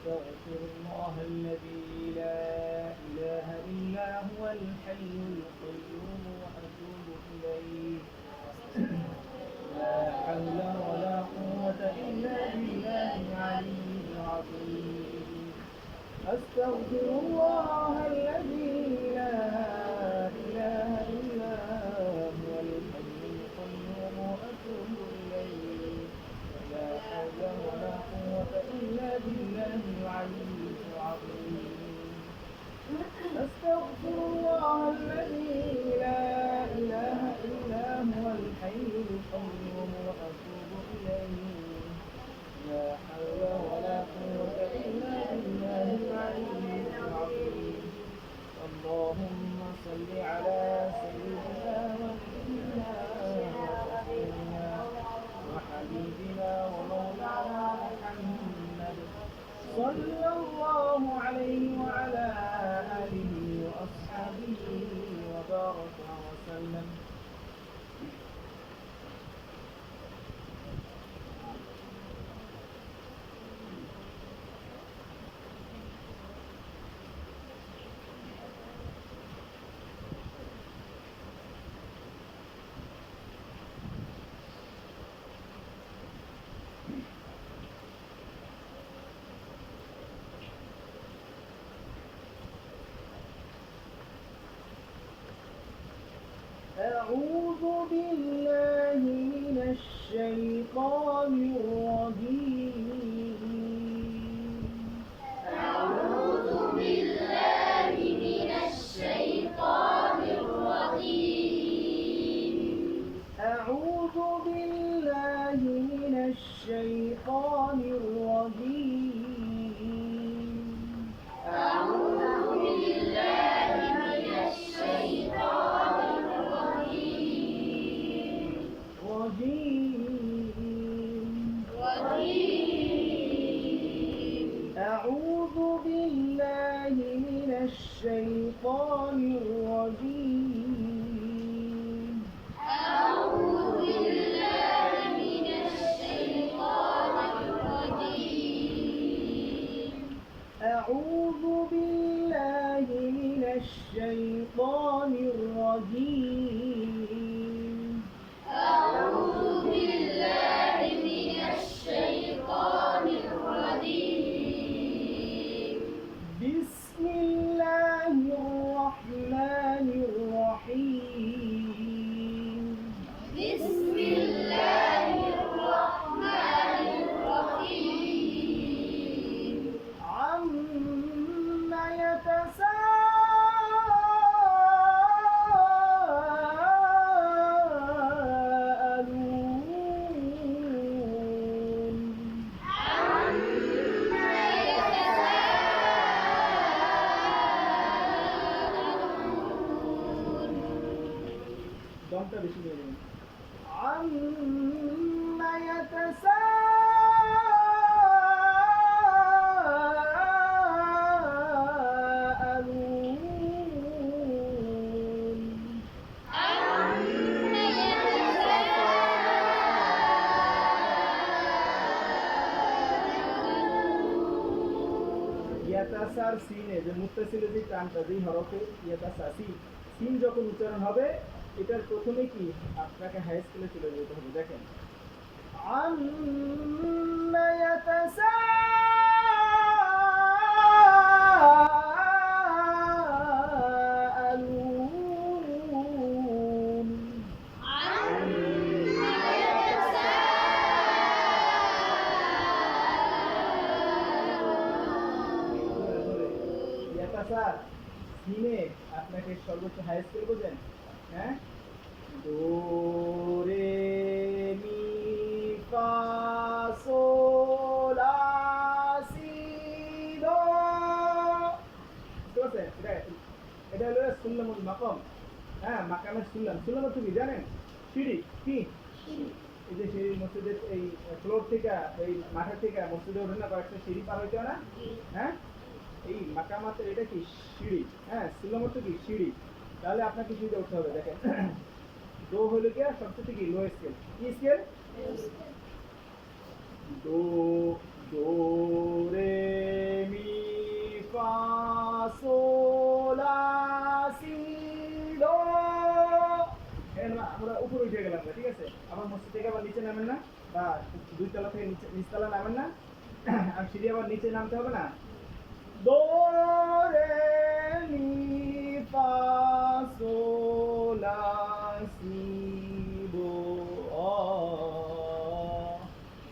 أستغفر الله الذي لا إله إلا هو الحي القيوم وأتوب إليه. لا حول ولا قوة إلا بالله العلي العظيم. أستغفر الله الذي لا إله إلا هو الحي القيوم وأتوب إليه. لا حول ولا قوة إلا بالله العلي العظيم. أستغفر الله الذي لا إله إلا هو الحي القيوم وأتوب إليه. لا حول ولا قوة إلا بالله العلي العظيم. اللهم صل على سيدنا ونبينا وشفيعنا وحبيبنا ومولانا محمد صلى الله عليه وعلى آله وأصحابه وبارك وسلم. أعوذ بالله من الشيطان الرجيم. أعوذ بالله من الشيطان الرجيم. أعوذ بالله من الشيطان الرجيم. أعوذ بالله من الشيطان أعوذ بالله من الشيطان الرجيم. أعوذ بالله من الشيطان الرجيم. أعوذ بالله من الشيطان الرجيم. أعوذ بالله من الشيطان الرجيم. بسم الله الرحمن الرحيم. بسم الله الرحمن الرحيم. عما يتساءلون. দমটা বেশি নিয়ে নেবেন। عما يتساءلون. ইয়াতাসার সিনে যে মুত্তাসিলে যে টানটা যেই হরফে ইয়াতাসা সিন যখন উচ্চারণ হবে এটার প্রথমে কি আপনাকে হাই স্কুলে চলে যেতে হবে। দেখেন আম্মা ইয়াতাসাআলুন। ইয়াতাসার সিনে আপনাকে সর্বোচ্চ হাই স্কুল বোঝেন, হ্যাঁ? দো রে মি ফা sol la si do। ঠিক আছে, এটা হলো সুল্লামুল মাকাম। হ্যাঁ, মাকামের সুল্লাম। সুল্লাম অর্থ কি জানেন? সিঁড়ি। কি এই যে সিঁড়ি, মসজিদের এই ফ্লোর থেকে এই মাঠের থেকে মসজিদে ওঠে না, কয়েকটা সিঁড়ি পার হইতে হয় না? হ্যাঁ, এই মাকামাতের এটা কি সিঁড়ি। হ্যাঁ, সুল্লাম অর্থ কি সিঁড়ি। তাহলে আপনাকে সিঁড়িতে উঠতে হবে। দেখেন দো হলো গিয়া সবচেয়ে কি লো স্কেল কি স্কেল দো দো রে মি ফা সোল লা সি দো আমরা উপরে উঠে গেলাম ঠিক আছে আবার মসজিদ থেকে আবার নিচে নামেন না বা দুই তলা থেকে নিচতলা নামেন না আর সিঁড়ি আবার নিচে নামতে হবে না দো রে মি ফা সোল লা সি দো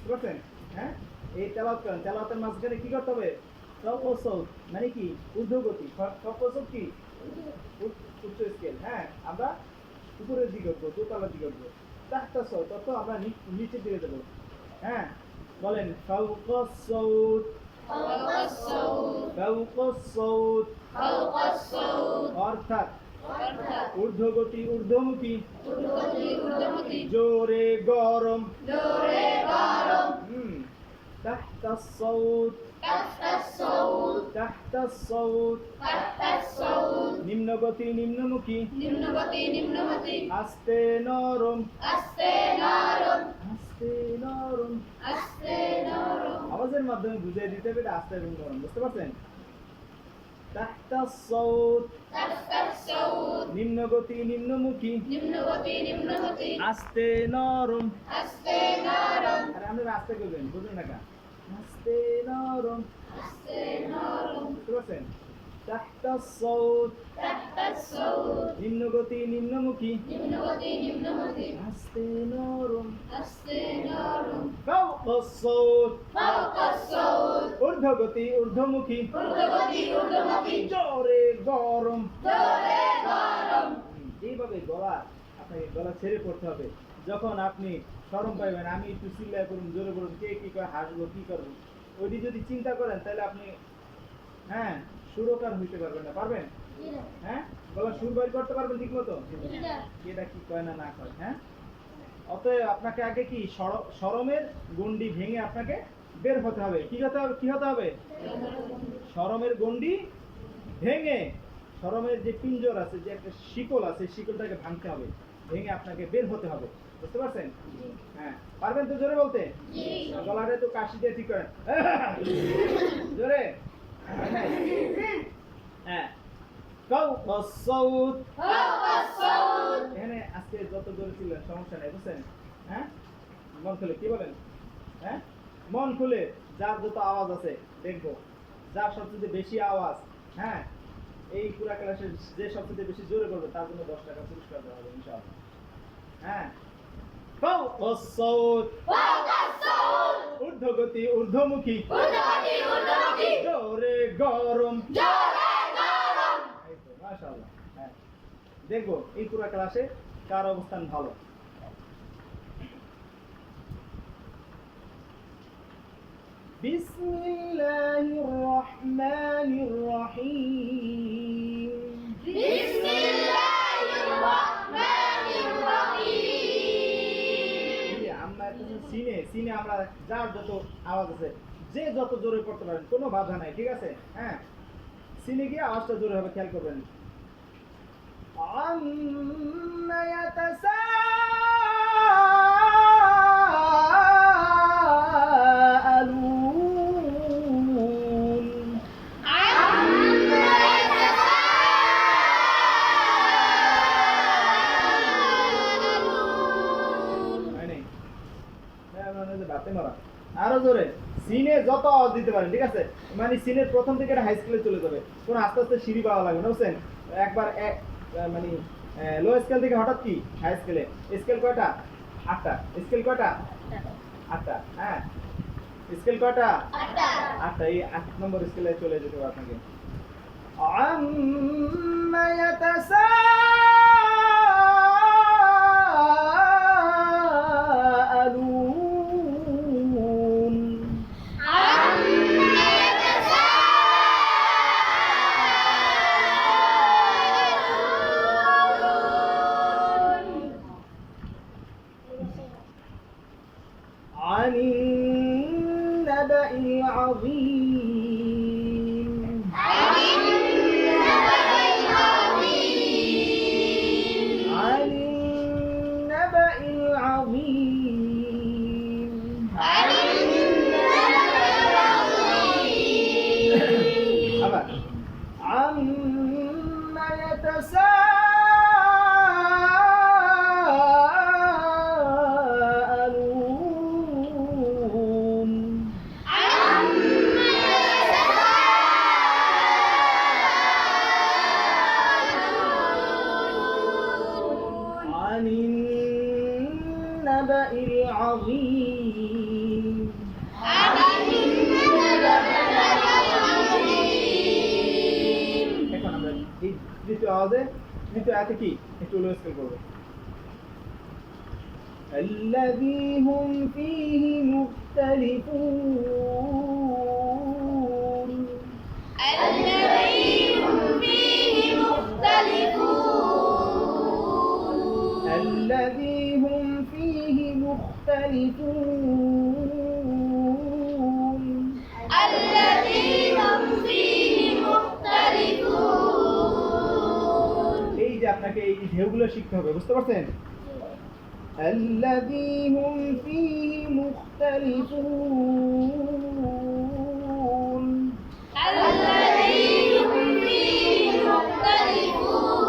বুঝতে পারছেন হ্যাঁ এই তেলাওয়াত করেন তেলাওয়াতের মাঝখানে কি করতে হবে সৌত মানে কি ঊর্ধ্বগতি সৌত কি উচ্চ স্কেল হ্যাঁ আমরা উপরের দিকে উঠবো দোতলার দিকে উঠবো তাহতা সৌত তত আমরা নিচের দিকে দেবো হ্যাঁ বলেন ফাওকাস সৌত ফাওকাস সৌত অর্থাৎ ঊর্ধ্বগতি ঊর্ধ্বমুখী জোরে গরম تحت الصوت تحت الصوت নিম্নগতি নিম্নমুখী আস্তে নরম আস্তে নরম আওয়াজের মাধ্যমে বুঝিয়ে দিতে হবে এটা আস্তে এবং নরম বুঝতে পারছেন تحت الصوت নিম্নগতি নিম্নমুখী আস্তে নরম আরে আমরা আস্তে করবেন বুঝুন না কেন আস্তে নরম বুঝতে পারছেন تحت الصوت নিম্নগতি নিম্নমুখী আস্তে নরম فوق الصوت ঊর্ধ্বগতি ঊর্ধ্বমুখী জোরে গরম এইভাবে গলা আপনাকে গলা ছেড়ে পড়তে হবে যখন আপনি শরম পাইবেন আমি একটু চিল্লায় করুন জোরে করুন কে কি করে হাসবো কি করবো ওইটি যদি চিন্তা করেন তাহলে আপনি হ্যাঁ সুরকার হইতে পারবেন না পারবেন হ্যাঁ গলা সুর বের করতে পারবেন ঠিক মতো এটা কি কয় না কয় হ্যাঁ অতএব আপনাকে আগে কি শরমের গণ্ডি ভেঙে আপনাকে বের হতে হবে কি হতে হবে শরমের গণ্ডি ভেঙে শরমের যে পিঞ্জর আছে যে একটা শিকল আছে শিকলটাকে ভাঙতে হবে ভেঙে আপনাকে বের হতে হবে বুঝতে পারছেন হ্যাঁ পারবেন তো জোরে বলতে গলাটা তো কাশি দিয়ে ঠিক করেন জোরে হ্যাঁ فوق الصوت এখানে আজকে যত জোরে ছিলেন সমস্যা নাই বুঝছেন হ্যাঁ মন খুলে কি বলেন হ্যাঁ মন খুলে যার যত আওয়াজ আছে দেখবো যার সবচেয়ে বেশি আওয়াজ হ্যাঁ এই পুরা ক্লাসে যে সবচেয়ে বেশি জোরে করবে তার জন্য 10 টাকা পুরস্কার দেওয়া হবে ইনশাআল্লাহ হ্যাঁ فوق الصوت ঊর্ধ্বগতি ঊর্ধ্বমুখী জোরে গরম মাশাআল্লাহ হ্যাঁ দেখবো এই পুরো ক্লাসে কার অবস্থান ভালো বিসমিল্লাহির রহমানির রহিম আমরা সিনে আমরা যার যত আওয়াজ আছে যে যত জোরে পড়তে পারেন কোনো বাধা নাই ঠিক আছে হ্যাঁ সিনে গিয়ে আওয়াজটা জোরে হবে খেয়াল করবেন عَمَّ يَتَسَاءَلُونَ আরো জোরে সিনে যত আওয়াজ দিতে পারেন ঠিক আছে মানে সিনের প্রথম থেকে এটা হাই স্কেলে চলে যাবে কোন আস্তে আস্তে সিঁড়ি পাওয়া লাগবে না বুঝছেন একবার মানে লো স্কেল থেকে হঠাৎ কি হাই স্কেলে স্কেল কয়টা 8টা স্কেল কয়টা 8টা হ্যাঁ স্কেল কয়টা 8টা এই 8 নম্বর স্কেলে চলে যেতে হবে আপনাকে আম্মা ইয়াতাসাআলুন عن النبأ العظيم عن النبأ العظيم عن النبأ العظيم আবার عما يتساءلون عن النبأ العظيم এখন আমরা এই দ্বিতীয় আয়াতে কি একটু উল্লেখ করব الذي هم فيه مختلفون الذي هم فيه مختلفون الذي هم فيه مختلفون الذي هم فيه مختلفون এই যে আপনাকে এই ঢেউগুলো শিখতে হবে বুঝতে পারছেন الذي هم فيه مختلفون الذي هم فيه مختلفون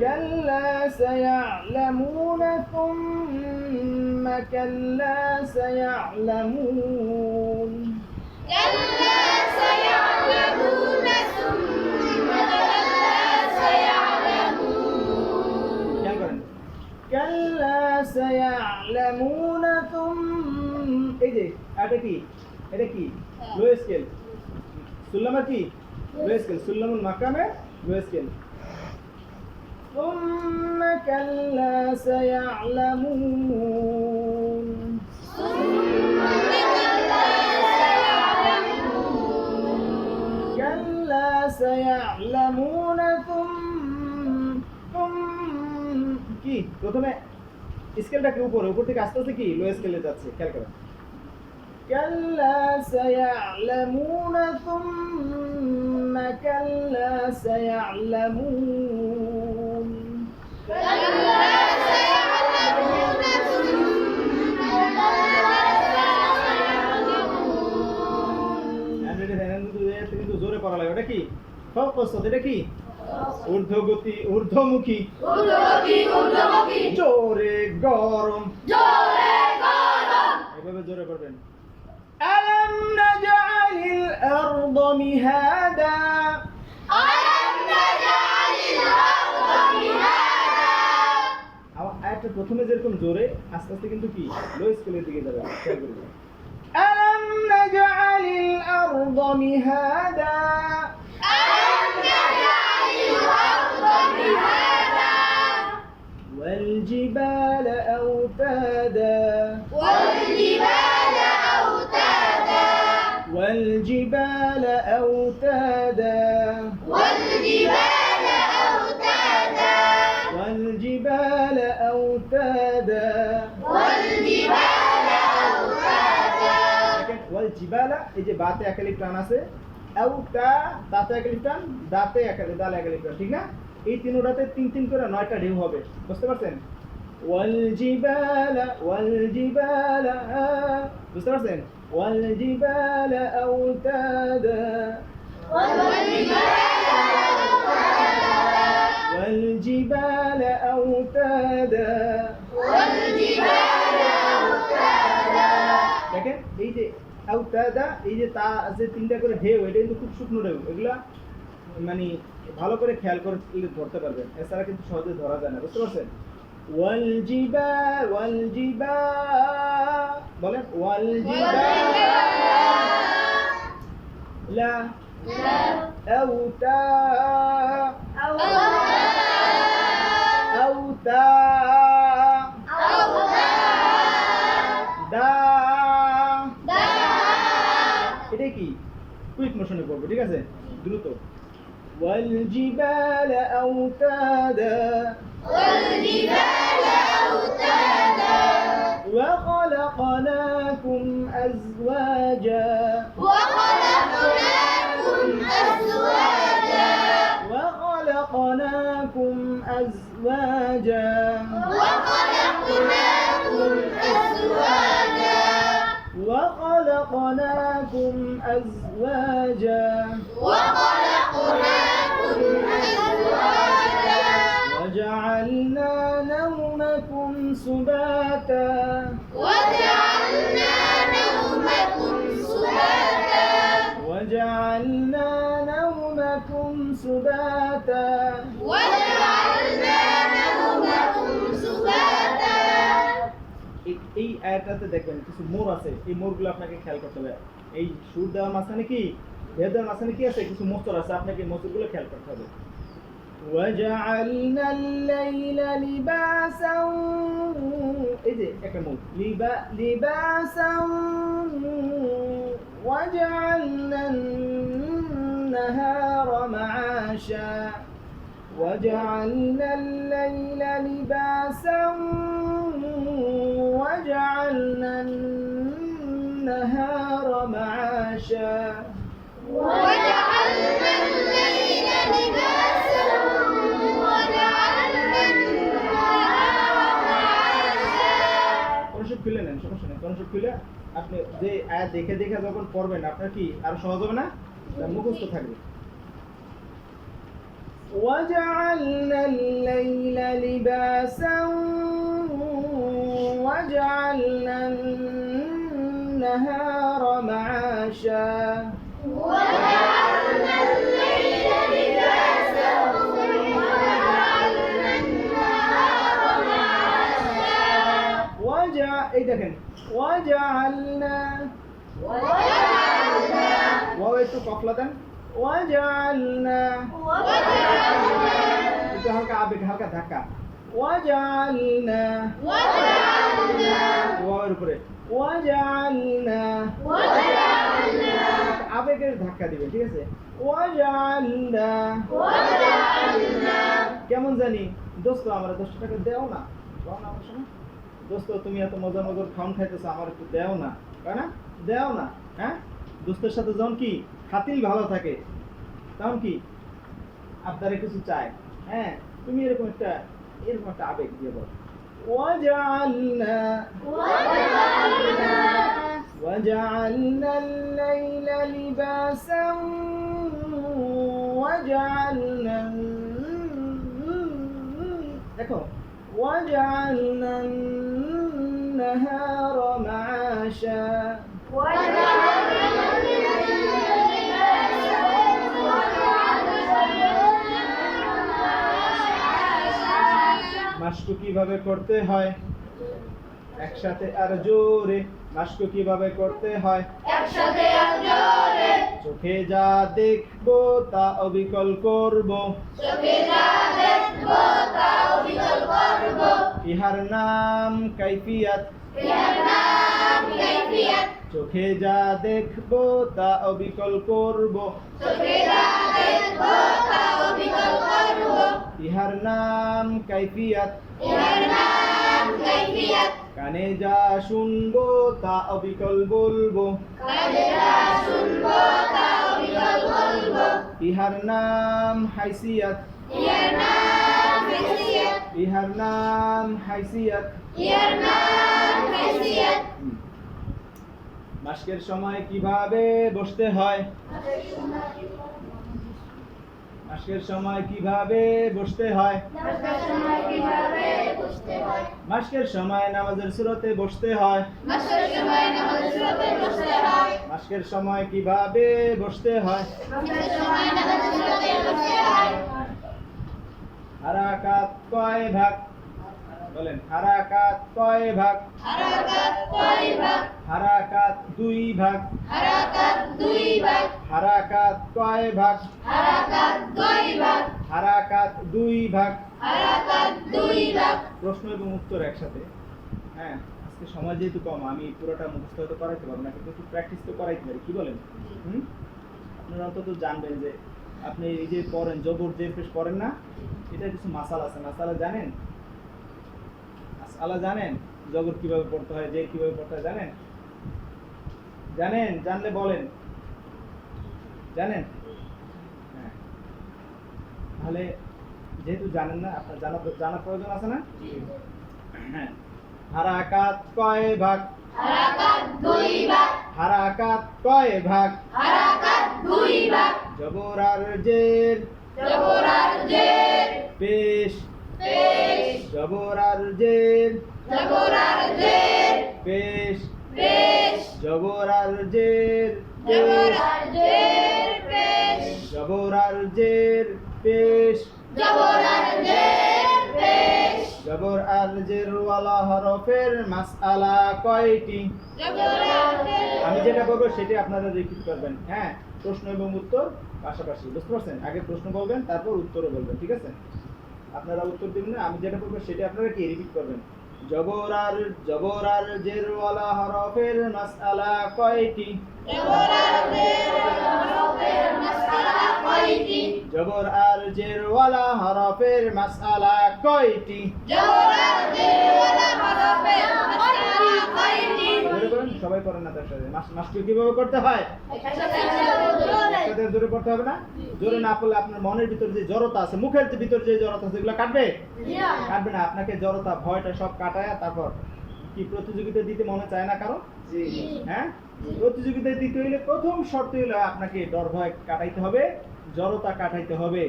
كلا سيعلمون ثم كلا سيعلمون كلا سيعلمون ثم كلا سيعلمون খেয়াল করেন كلا سيعلمون ثم এই যে এটা কি লো স্কেল সুল্লামা কি লো স্কেল সুল্লামুল মাকামে লো স্কেল ثم كلا سيعلمون ثم كلا سيعلمون كلا سيعلمون ثم কি প্রথমে স্কেলটাকে উপর থেকে আস্তে আস্তে কি লো স্কেলে যাচ্ছে খেয়াল করেন كلا سيعلمون ثم كلا سيعلمون كلا سيعلمون ثم كلا سيعلمون কিন্তু জোরে পড়া লাগে ওটা কি ফোকাস এটা কি ঊর্ধ্বগতি ঊর্ধ্বমুখী ঊর্ধ্বমুখী জোরে গরম জোরে গরম এভাবে জোরে পড়বেন ألم نجعل الأرض مهادا ألم نجعل الأرض مهادا আয়াতটা প্রথমে যেরকম জোরে আস্তে আস্তে কিন্তু কি লো স্কেলের দিকে যাবে খেয়াল করবেন ألم نجعل الأرض مهادا ألم نجعل الأرض مهادا والجبال أوتادا والجبال أوتادا والجبال أوتادا والجبال أوتادا والجبال أوتادا والجبال أوتادا দেখেন والجبال এই যে বাতে একালিফ টান আছে আউতা দাতে একালিফ টান দাতে একালিফ দালে একালিফ টান ঠিক না এই তিনটাতে তিন করে 9টা ঢেউ হবে বুঝতে পারছেন والجبال বুঝতে পারছেন والجبال أوتادا والجبال أوتادا দেখেন এই যে আউতাদা এই যে তা যে তিনটা করে ঢেউ এটা কিন্তু খুব শুকনো ঢেউ এগুলা মানে ভালো করে খেয়াল করে ধরতে পারবেন এছাড়া কিন্তু সহজে ধরা যায় না বুঝতে পারছেন والجبال বলেন والجبال لا أوتا দা এটা কি কুইক মোশনে করব ঠিক আছে দ্রুত والجبال أوتادا وخلقناكم أزواجا وخلقناكم أزواجا وخلقناكم أزواجا وخلقناكم أزواجا وجعلنا نومكم سباتا وجعلنا نومكم سباتا وجعلنا نومكم سباتا وجعلنا نومكم سباتا এই আয়াতটাতে দেখবেন কিছু মোড় আছে, এই মোড়গুলো আপনাকে খেয়াল করতে হবে। এই সুর দেওয়ার মাঝখানে কি, বের দেওয়ার মাঝখানে কি আছে, কিছু মোচর আছে, আপনাকে এই মোচরগুলো খেয়াল করতে হবে। وجعلنا الليل لباسا এই যে একটা মোড় لباسا وجعلنا النهار معاشا وجعلنا الليل لباسا وجعلنا النهار معاشا وجعلنا الليل لباسا وجعلنا النهار معاشا কনসেপ্ট খুলে নেন, সমস্যা নেই। কনসেপ্ট খুলে আপনি যে আয়াত দেখে দেখে যখন পড়বেন আপনার কি আরো সহজ হবে না, মুখস্থ থাকবে। وجعلنا الليل لباسا وجعلنا النهار معاشا وجعلنا الليل لباسا وجعلنا النهار معاشا এই দেখেন وجعلنا ওয়াও একটু কফলা দেন وجعلنا একটু হালকা আবেগ, হালকা ধাক্কা وجعلنا ওয়াওয়ের উপরে وجعلنا আবেগের ধাক্কা দিবে, ঠিক আছে। وجعلنا কেমন জানি দোস্ত আমার 10 টাকা দেও না, দাও না আমার শোনা দোস্ত, তুমি এত মজা মজার খাওন খাইতেছো, আমার একটু দেও না, তাই না, দেও না। হ্যাঁ, দোস্তের সাথে যখন কি খাতিল ভালো থাকে তখন কি আপনারা কিছু চায়, হ্যাঁ, তুমি এরকম একটা আবেগ দিয়ে বলো। وجعلنا الليل لباسا وجعلنا দেখো وجعلنا النهار معاشا মাশকু কিভাবে করতে হয় একসাথে আর জোরে, মাশকু কিভাবে করতে হয় একসাথে আর জোরে, চোখে যা দেখবো তা অবিকল করব, চোখে যা দেখবো তা অবিকল করব, ইহার নাম কাইফিয়াত, ইহার নাম কাইফিয়াত, চোখে যা দেখবো তা অবিকল করব, চোখে যা দেখবো তা অবিকল করব, ইহার নাম কাইফিয়াত, ইহার নাম কাইফিয়াত, কানে যা শুনবো তা অবিকল বলবো, কানে যা শুনবো তা অবিকল বলবো, ইহার নাম হাইসিয়াত, ইহার নাম হাইসিয়াত, ইহার নাম হাইসিয়াত। ইহার নাম হাইসিয়াত। মাশকের সময় কিভাবে বসতে হয় মাশকের সময় কিভাবে বসতে হয় নামাজের সময় কিভাবে বসতে হয়, মাশকের সময় নামাজের সুরতে বসতে হয় মাসের সময় নামাজের সুরতে বসতে হয়, মাশকের সময় কিভাবে বসতে হয় মাসের সময় নামাজের সুরতে বসতে হয়, হারাকাত কয় ভাগ বলেন, হারাকাত কয় ভাগ হারাকাত কয় ভাগ, হারাকাত 2 ভাগ হারাকাত 2 ভাগ, হারাকাত কয় ভাগ হারাকাত 2 ভাগ, হারাকাত 2 ভাগ হারাকাত 2 ভাগ। প্রশ্ন এবং উত্তর একসাথে। হ্যাঁ, আজকে সময় যেহেতু কম, আমি পুরোটা মুখস্থ হতে করাইতে পারবো না, কিন্তু একটু প্র্যাকটিস তো করাইতে পারি, কি বলেন? আপনারা অন্তত জানবেন যে আপনি এই যে পড়েন, জবর যে পেশ পড়েন না, এটা কিছু মাসালা আছে, মাসালা জানেন? মাসালা জানেন? জবর কিভাবে পড়তে হয়, জের কিভাবে পড়তে হয় জানেন? জানেন? জানলে বলেন। জানেন? হ্যাঁ, তাহলে যেহেতু জানেন না, আপনার জানার প্রয়োজন আছে না? হ্যাঁ, হারাকাত কয় ভাগ? হারাকাত দুই ভাগ, হারাকাত কয় ভাগ? হারাকাত দুই ভাগ, জবর আর জের জবর আর জের, পেশ পেশ, জবর আর জের জবর আর জের, পেশ পেশ, জবর আর জের জবর পেশ আর জের, পেশ, জবর আর জের পেশ জবর আর জের, পেশ, জবর আর জের ওয়ালা হরফের মাসআলা কয়টি? জবর আর জের। আমি যেটা বলবো সেটা আপনারা রিপিট করবেন। হ্যাঁ, প্রশ্ন এবং উত্তর পাশাপাশি, বুঝতে পারছেন? আগে প্রশ্ন বলবেন, তারপর উত্তরও বলবেন, ঠিক আছে? আপনারা উত্তর দিবেন না, আমি যেটা বলবো সেটা আপনারা কি রিপিট করবেন। জবর আর জের ওয়ালা হরফের মাসআলা কয়টি? জবর আর জের হরফের মাসআলা কয়টি? জবর আর জের ওয়ালা হরফের মাসআলা কয়টি? জবর আর জের ওয়ালা হরফের মাসআলা কয়টি? জোরে বলেন, সবাই করেন না তার সাথে। মাসটি কিভাবে করতে হয়? একসাথে জোরে পড়তে হবে না? জোরে না পড়লে আপনার মনের ভিতর যে জড়তা আছে, মুখের যে ভিতর যে জড়তা আছে, এগুলো কাটবে? কাটবে না। আপনাকে জড়তা, ভয়টা সব কাটায় তারপর কি প্রতিযোগিতা দিতে মনে চায় না কারো? হ্যাঁ, প্রতিযোগিতা দিতে হইলে প্রথম শর্ত হলো আপনাকে ডর ভয় কাটাইতে হবে, জড়তা কাটাইতে হবে,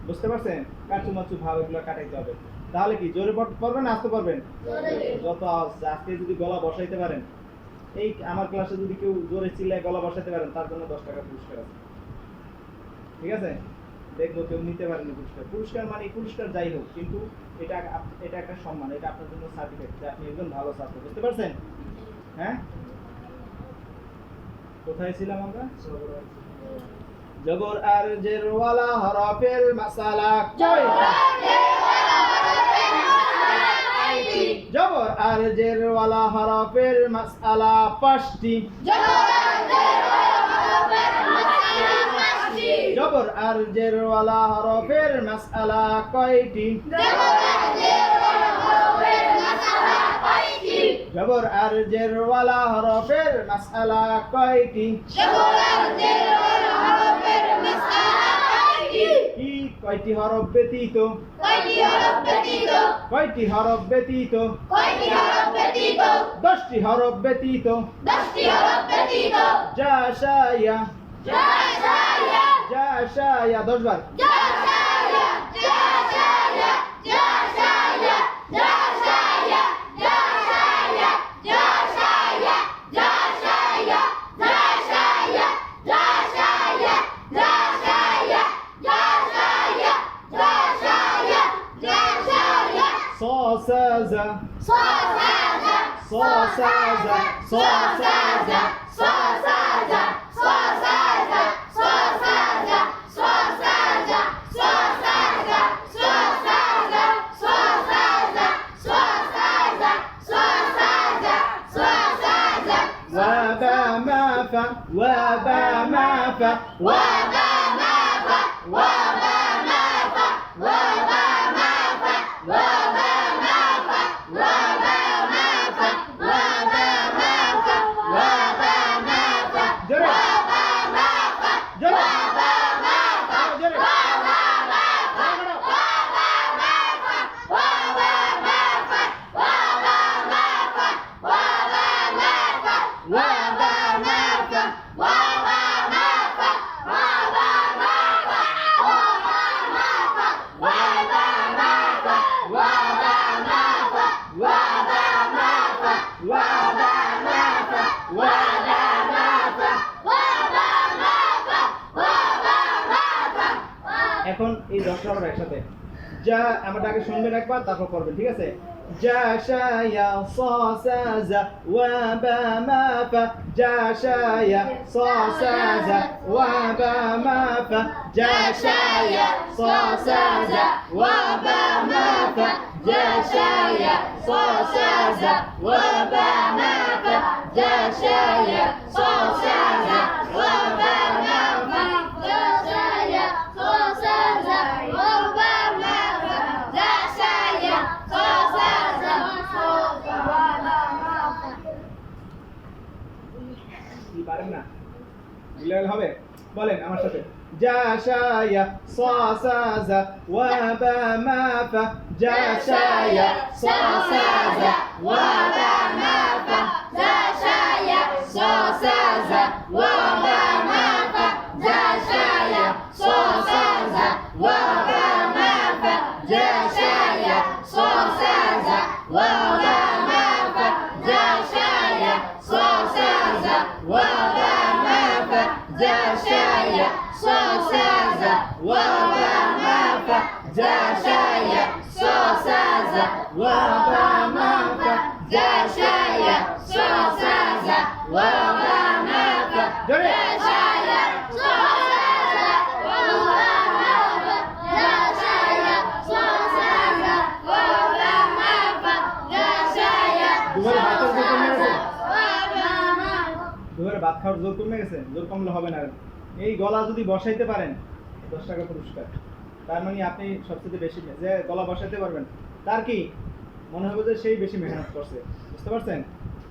বুঝতে পারছেন? কাচুমাচু ভাব এগুলো কাটাইতে হবে। তাহলে কি জোরে পড়বেন না আসতে পারবেন? যত আজকে যদি গলা বসাইতে পারেন, এই আমার ক্লাসে যদি কেউ জোরে চিল্লায় গলা বসাইতে পারেন, তার জন্য 10 টাকা পুরস্কার আছে, ঠিক আছে? দেখবো কেউ নিতে পারেনি পুরস্কার। পুরস্কার মানে পুরস্কার যাই হোক, কিন্তু এটা একটা সম্মান, এটা আপনার জন্য সার্টিফিকেট যে আপনি একজন ভালো ছাত্র, বুঝতে পারছেন? হ্যাঁ, কোথায় ছিলাম আমরা? জবর আর জের ওয়ালা হরফের মাসআলা কয়টি? জবর আর জের ওয়ালা হরফের মাসআলা 5টি। জবর আর জের ওয়ালা হরফের মাসআলা কয়টি? জবর আর জের ওয়ালা হরফের মাসআলা কয়টি? কি কয়টি হরফ ব্যতীত? কয়টি হরফ ব্যতীত? 10টি হরফ ব্যতীত। জা শায়া জা শায়া 10 বার। صاصازا صاصازا صاصازا وبا ما فا وبا ما فا وبا ما فا وبا ما فا وبا ما فا وبا ما فا وبا ما فا وبا ما فا وبا ما فا وبا ما فا وبا ما فا এখন এই 10টা আমরা একসাথে যা আমরা আগে শুনবেন একবার, তারপর পড়বেন, ঠিক আছে? জা শায়া সাসাজা ওয়া বা মা ফা জা শায়া সাসাজা ওয়া বা মা ফা জা শায়া সাসাজা ওয়া বা মা ফা জা শায়া সাসাজা ওয়া বা মা ফা জা শায়া সাসাজা ওয়া বা মা ফা কি পারেন না? বুঝলেন হবে? বলেন আমার সাথে। জা শায়া সাসাজা ওয়া বা মা ফা জা শায়া সাসাজা ওয়া شايا صوصازا وبا مافا جا شايا صوصازا وبا مافا جا شايا صوصازا وبا مافا জোরে جا شايا صوصازا وبا مافا جا شايا صوصازا وبا مافا جا شايا দুবার ভাত খাওয়ার জোর কমে গেছে, জোর কমলে হবে না। এই গলা যদি বসাইতে পারেন 10 টাকা পুরস্কার। তার মানে আপনি সবচেয়ে বেশি যে গলা বসাইতে পারবেন তার কি মনে হবে যে সেই বেশি মেহনত করছে, বুঝতে পারছেন?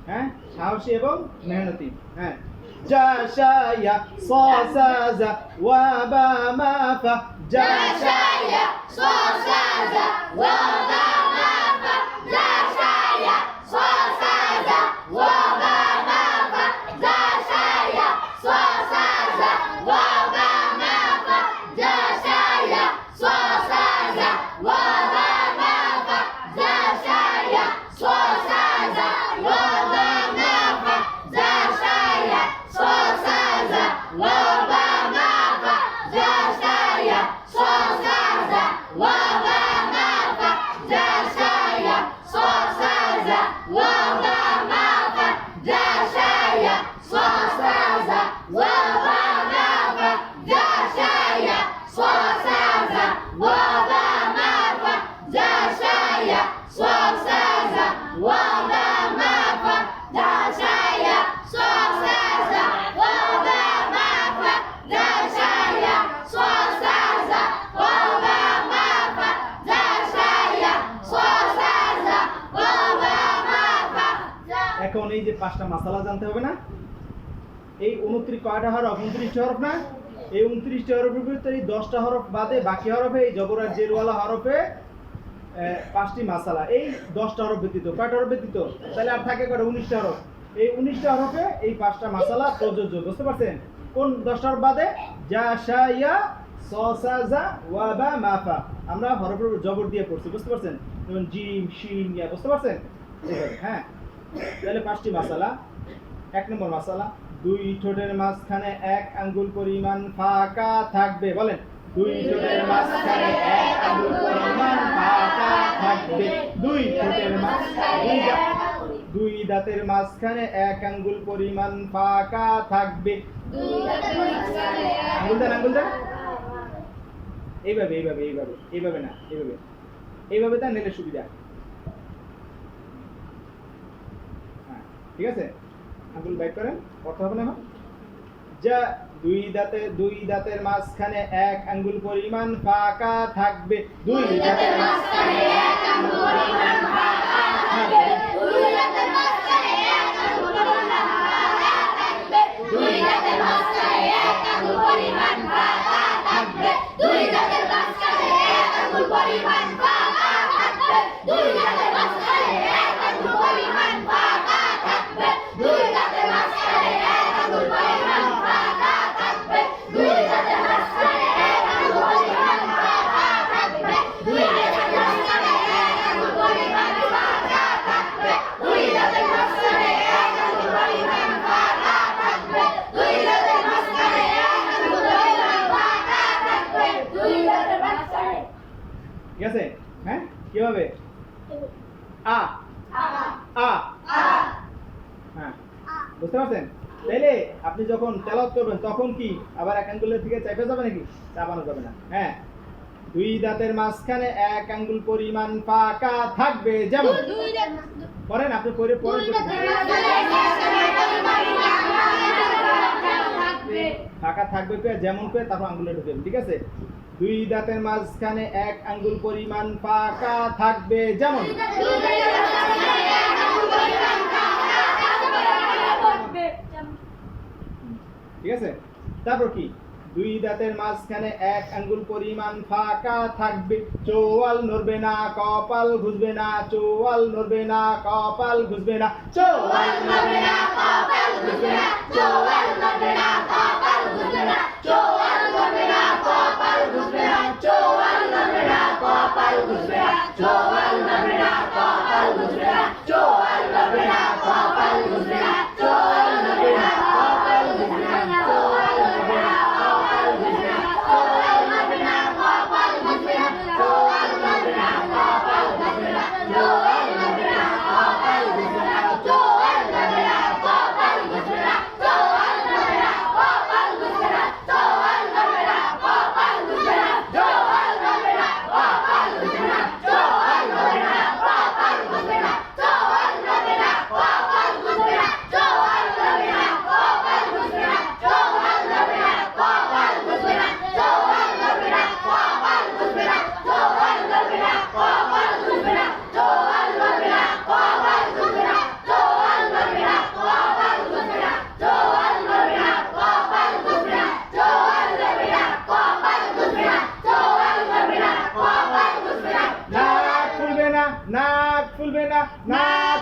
হ্যাঁ, সাহসী এবং মেহনতি। হ্যাঁ, জা শায়া সাসাজা ওয়া বা মাফা জা شايا صوصازا وبا مافا جا شايا صوصازا وبا مافا جا شايا صوصازا وبا مافا جا شايا صوصازا وبا مافا جا شايا صوصازا وبا مافا جا شايا صوصازا وبا مافا جا شايا صوصازا وبا مافا جا شايا صوصازا وبا مافا جا شايا صوصازا وبا مافا جا شايا صوصازا وبا مافا جا شايا صوصازا وبا مافا جا شايا صوصازا وبا مافا جا شايا صوصازا وبا مافا جا شايا صوصازا وبا مافا এখন এই যে 5টা মাসালা জানতে হবে না? এই 29 কয়টা হরফ? 29টা হরফ না? এই 29টা হরফের ভিতরে এই 10টা হরফ বাদে বাকি হরফে এই জবর আর জেরওয়ালা হরফে 5টি মাসালা। এই 10টা হরফ ব্যতীত কয়টা হরফ ব্যতীত? তাহলে আর থাকে কয়টা? 19টা হরফ। এই 19টা হরফে এই 5টা মাসালা প্রযোজ্য, বুঝতে পারছেন? কোন 10টা হরফ বাদে? জা শায়া সাসাজা ওয়া বা মাফা। আমরা হরফের উপর জবর দিয়ে পড়ছি, বুঝতে পারছেন? যেমন জিম শিন ইয়া, বুঝতে পারছেন? এইভাবে। হ্যাঁ, তাহলে 5টি মাসালা। 1 নম্বর মাসালা, 2 ঠোঁটের মাঝখানে 1 আঙ্গুল পরিমাণ ফাঁকা থাকবে। বলেন, 2 ঠোঁটের মাঝখানে 1 আঙ্গুল পরিমাণ ফাঁকা থাকবে। 2 ঠোঁটের মাঝখানে 2 দাঁতের মাঝখানে 1 আঙ্গুল পরিমাণ ফাঁকা থাকবে। আঙ্গুল দেন, আঙ্গুল দেন। এইভাবে এইভাবে এইভাবে এইভাবে না, এইভাবে এইভাবে দেন, নিলে সুবিধা। হ্যাঁ, ঠিক আছে, আঙ্গুল বাইট করেন, কথা হবে না এখন। যা 2 দাঁতের মাঝখানে 1 আঙ্গুল পরিমাণ ফাঁকা থাকবে। 2 দাঁতের মাঝখানে 1 আঙ্গুল পরিমাণ ফাঁকা থাকবে। 2 দাঁতের মাঝখানে 1 আঙ্গুল পরিমাণ ফাঁকা থাকবে। 2 দাঁতের মাঝখানে 1 আঙ্গুল পরিমাণ ফাঁকা থাকবে। 2 দাঁতের মাঝখানে 1 আঙ্গুল পরিমাণ ফাঁকা থাকবে। 2 দাঁতের মাঝখানে 1 আঙ্গুল পরিমাণ ফাঁকা থাকবে। 2 দাঁতের মাঝখানে 1 আঙ্গুল পরিমাণ ফাঁকা থাকবে। 2 দাঁতের মাঝখানে 1 আঙ্গুল পরিমাণ ফাঁকা থাকবে। 2 দাঁতের মাঝখানে 1 আঙ্গুল পরিমাণ ফাঁকা থাকবে। 2 দাঁতের মাঝখানে 1 আঙ্গুল পরিমাণ ফাঁকা থাকবে। 2 দাঁতের মাঝখানে 1 আঙ্গুল পরিমাণ ফাঁকা থাকবে। 2 দাঁতের মাঝখানে। ঠিক আছে? হ্যাঁ, কিভাবে? আ আ হ্যাঁ, বুঝতে পারছেন? তাইলে আপনি যখন তেলাওয়াত করবেন তখন কি আবার 1 আঙ্গুলের থেকে চেপে যাবে নাকি? চাপানো যাবে না। হ্যাঁ, 2 দাঁতের মাঝখানে 1 আঙ্গুল পরিমাণ ফাঁকা থাকবে। যেমন করেন, আপনি করে পরে ফাঁকা থাকবে কে যেমন করে তারপর আঙ্গুলে ঢুকবেন। ঠিক আছে? 2 দাঁতের মাঝখানে 1 আঙ্গুল পরিমাণ ফাঁকা থাকবে। যেমন ঠিক আছে? তারপর কি? 2 দাঁতের মাঝখানে 1 আঙ্গুল পরিমাণ ফাঁকা থাকবে। চোয়াল নড়বে না, কপাল ঘুষবে না। চোয়াল নড়বে না, কপাল ঘুষবে না। চোয়াল নড়বে না, কপাল ঘুষবে না। চোয়াল নড়বে না, কপাল ঘুষবে না। চোয়াল নড়বে না, কপাল ঘুষবে না। চোয়াল নড়বে না, কপাল ঘুষবে না। চোয়াল নড়বে না, কপাল ঘুষবে না। চোয়াল নড়বে না, কপাল ঘুষবে না। চোয়াল নড়বে না, কপাল ঘুষবে না। চোয়াল নড়বে না,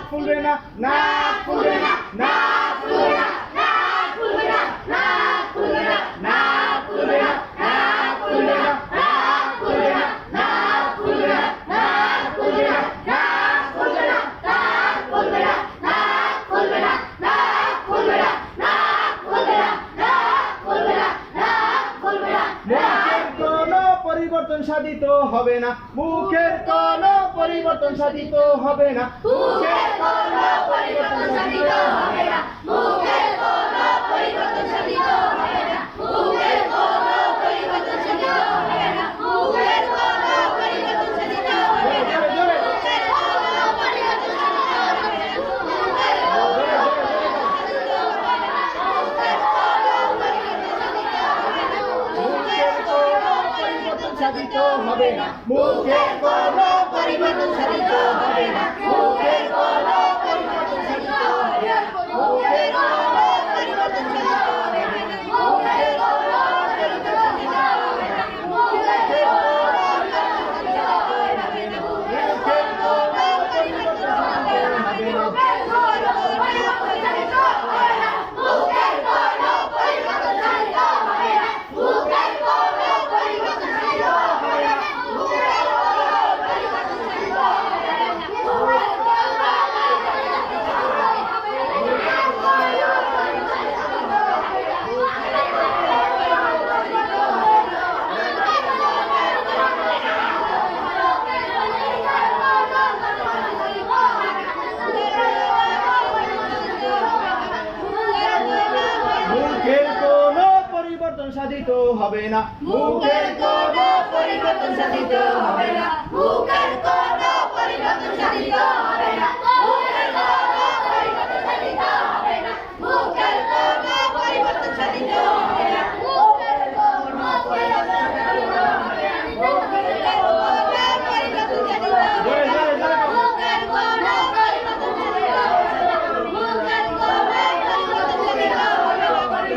ফুলবে না, নাক ফুলবে না, নাক ফুলবে না, নাক খুলবে না, নাক খুলবে না, নাক ফুলবে না, নাক ফুলবে না, নাক খুলবে না, নাক খুলবে না, নাক খুলবে না, নাক খুলবে না, নাক খুলবে না, নাক খুলবে না, নাক খুলবে না, নাক খুলবে না, নাক খুলবে না, নাক খুলবে না, মুখের কোনো পরিবর্তন সাধিত হবে না, মুখের কোনো পরিবর্তন সাধিত হবে না, মুখের কোনো পরিবর্তন সাধিত হবে না, মুখের কোনো পরিবর্তন সাধিত হবে না, মুখের কোনো পরিবর্তন সাধিত হবে না, মুখের কোনো পরিবর্তন সাধিত হবে না, মুখের কোনো পরিবর্তন সাধিত হবে না, মুখের পরিবর্তন সাধিত হবে না, মুখের কোনো পরিবর্তন সাধিত হবে না, মুখের কোনো পরিবর্তন সাধিত হবে না, মুখের কোনো পরিবর্তন সাধিত হবে না, মুখের কোনো পরিবর্তন সাধিত হবে না, মুখের কোনো পরিবর্তন সাধিত হবে না, মুখের কোনো পরিবর্তন সাধিত হবে না, মুখের কোনো পরিবর্তন সাধিত হবে না, মুখের কোনো পরিবর্তন সাধিত হবে না, মুখের কোনো পরিবর্তন সাধিত হবে না, মুখের কোনো পরিবর্তন সাধিত হবে না, মুখের কোনো পরিবর্তন সাধিত হবে না, মুখের কোনো পরিবর্তন সাধিত হবে না, জোরে জোরে জোরে বলো। মুখের কোনো পরিবর্তন সাধিত হবে না, মুখের কোনো পরিবর্তন সাধিত হবে না,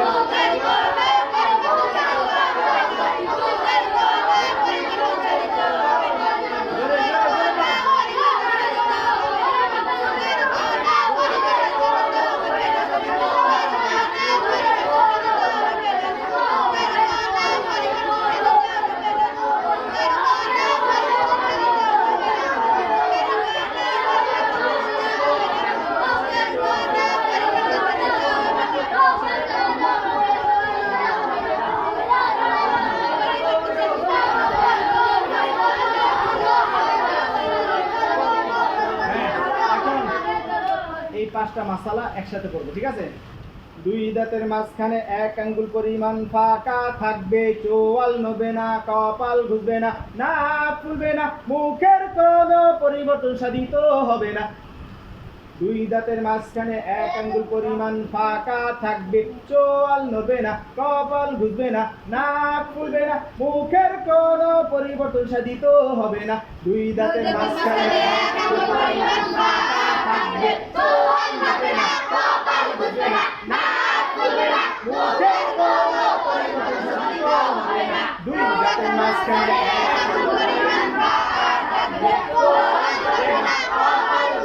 মুখের কোনো পরিবর্তন সাধিত হবে না, মুখের কোনো পরিবর্তন সাধিত হবে না, জোরে জোরে জোরে বলো। এখন এই পাঁচটা মাসালা একসাথে করবো, ঠিক আছে? দুই দাঁতের মাঝখানে এক আঙ্গুল পরিমাণ ফাঁকা থাকবে, চোয়াল নবে না, কপাল ঘুরবে না, নাক ফুলবে না, মুখের কোনো পরিবর্তন সাধিত হবে না। দুই দাঁতের মাঝখানে এক আঙ্গুল পরিমাণ ফাঁকা থাকবে, চোয়াল নবে না, কপাল ঘুরবে না, নাক ফুলবে না, মুখের কোনো পরিবর্তন সাধিত হবে না। দুই দাঁতের মাঝখানে এক আঙ্গুল পরিমাণ ফাঁকা থাকবে, চোয়াল নবে না, কপাল ঘুরবে না, নাক ফুলবে না, মুখের কোনো পরিবর্তন সাধিত হবে না। দুই দাঁতের মাঝখানে এক আঙ্গুল পরিমাণ ফাঁকা থাকবে, চোয়াল নবে না, কপাল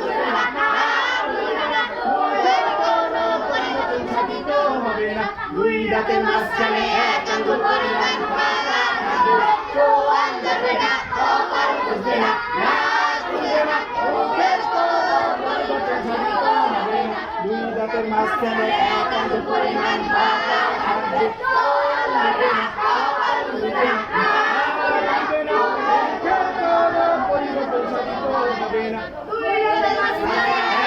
ঘুরবে না, দুই দাঁতের মাঝখানে এক আঙ্গুল পরিমাণ ফাঁকা থাকবে, চোয়াল নবে না, কপাল ঘুরবে না, নাক ফুলবে না, মুখের কোনো পরিবর্তন সাধিত হবে না। দুই দাঁতের মাঝখানে এক আঙ্গুল পরিমাণ ফাঁকা থাকবে, চোয়াল নবে না, কপাল ঘুরবে না, নাক ফুলবে না, মুখের কোনো পরিবর্তন সাধিত হবে না। দুই দাঁতের মাঝখানে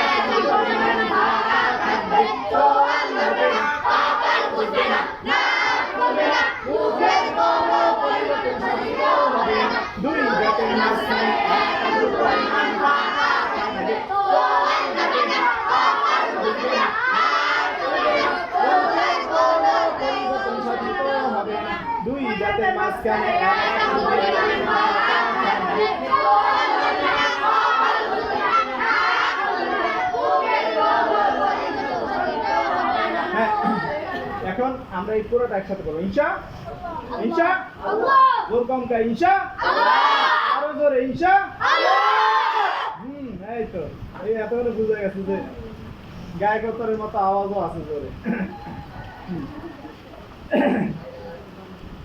এক আঙ্গুল পরিমাণ ফাঁকা থাকবে, চোয়াল নবে না, কপাল ঘুরবে না, নাক ফুলবে না, মুখের কোনো পরিবর্তন সাধিত হবে না। দুই দাঁতের মাঝখানে এক আঙ্গুল পরিমাণ ফাঁকা থাকবে, চোয়াল নবে না, কপাল ঘুরবে না, নাক ফুলবে না, মুখের কোনো পরিবর্তন সাধিত হবে না। দুই দাঁতের মাঝখানে এক আঙ্গুল পরিমাণ ফাঁকা থাকবে, চোয়াল নবে না, কপাল ঘুরবে না, নাক ফুলবে না, মুখের কোনো পরিবর্তন সাধিত হবে না। হ্যাঁ, এখন আমরা এই পুরোটা একসাথে করবো। ইনশা ইনশা জোর কম কা ইনশা, আরো জোরে ইনশা। এই তো এই এতক্ষণে বুঝে গেছে যে গায়কতারের মতো আওয়াজও আছে জোরে।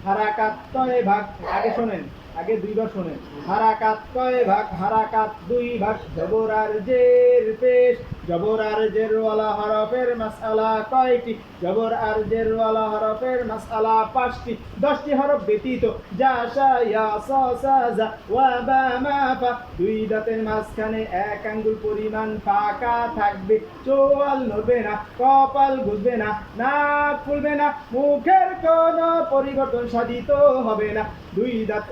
হারাকাত কয় ভাগ, আগে শোনেন, আগে দুইবার শোনেন। হারাকাত কয় ভাগ, হারাকাত দুই ভাগ, জবর আর জের পেশ, জবর আর জের ওয়ালা হরফের মাসআলা কয়টি? জবর আর জের ওয়ালা হরফের মাসআলা 5টি। 10টি হরফ ব্যতীত যা শা ইয়া সা সা জা ওয়া বা মা ফা, দুই দাঁতের মাঝখানে 1 আঙ্গুল পরিমাণ ফাঁকা থাকবে। চোয়াল নড়বে না, কপাল ঘুরবে না, নাক ফুলবে না, মুখের কোনো পরিবর্তন সাধিত হবে না। দুই দাঁত।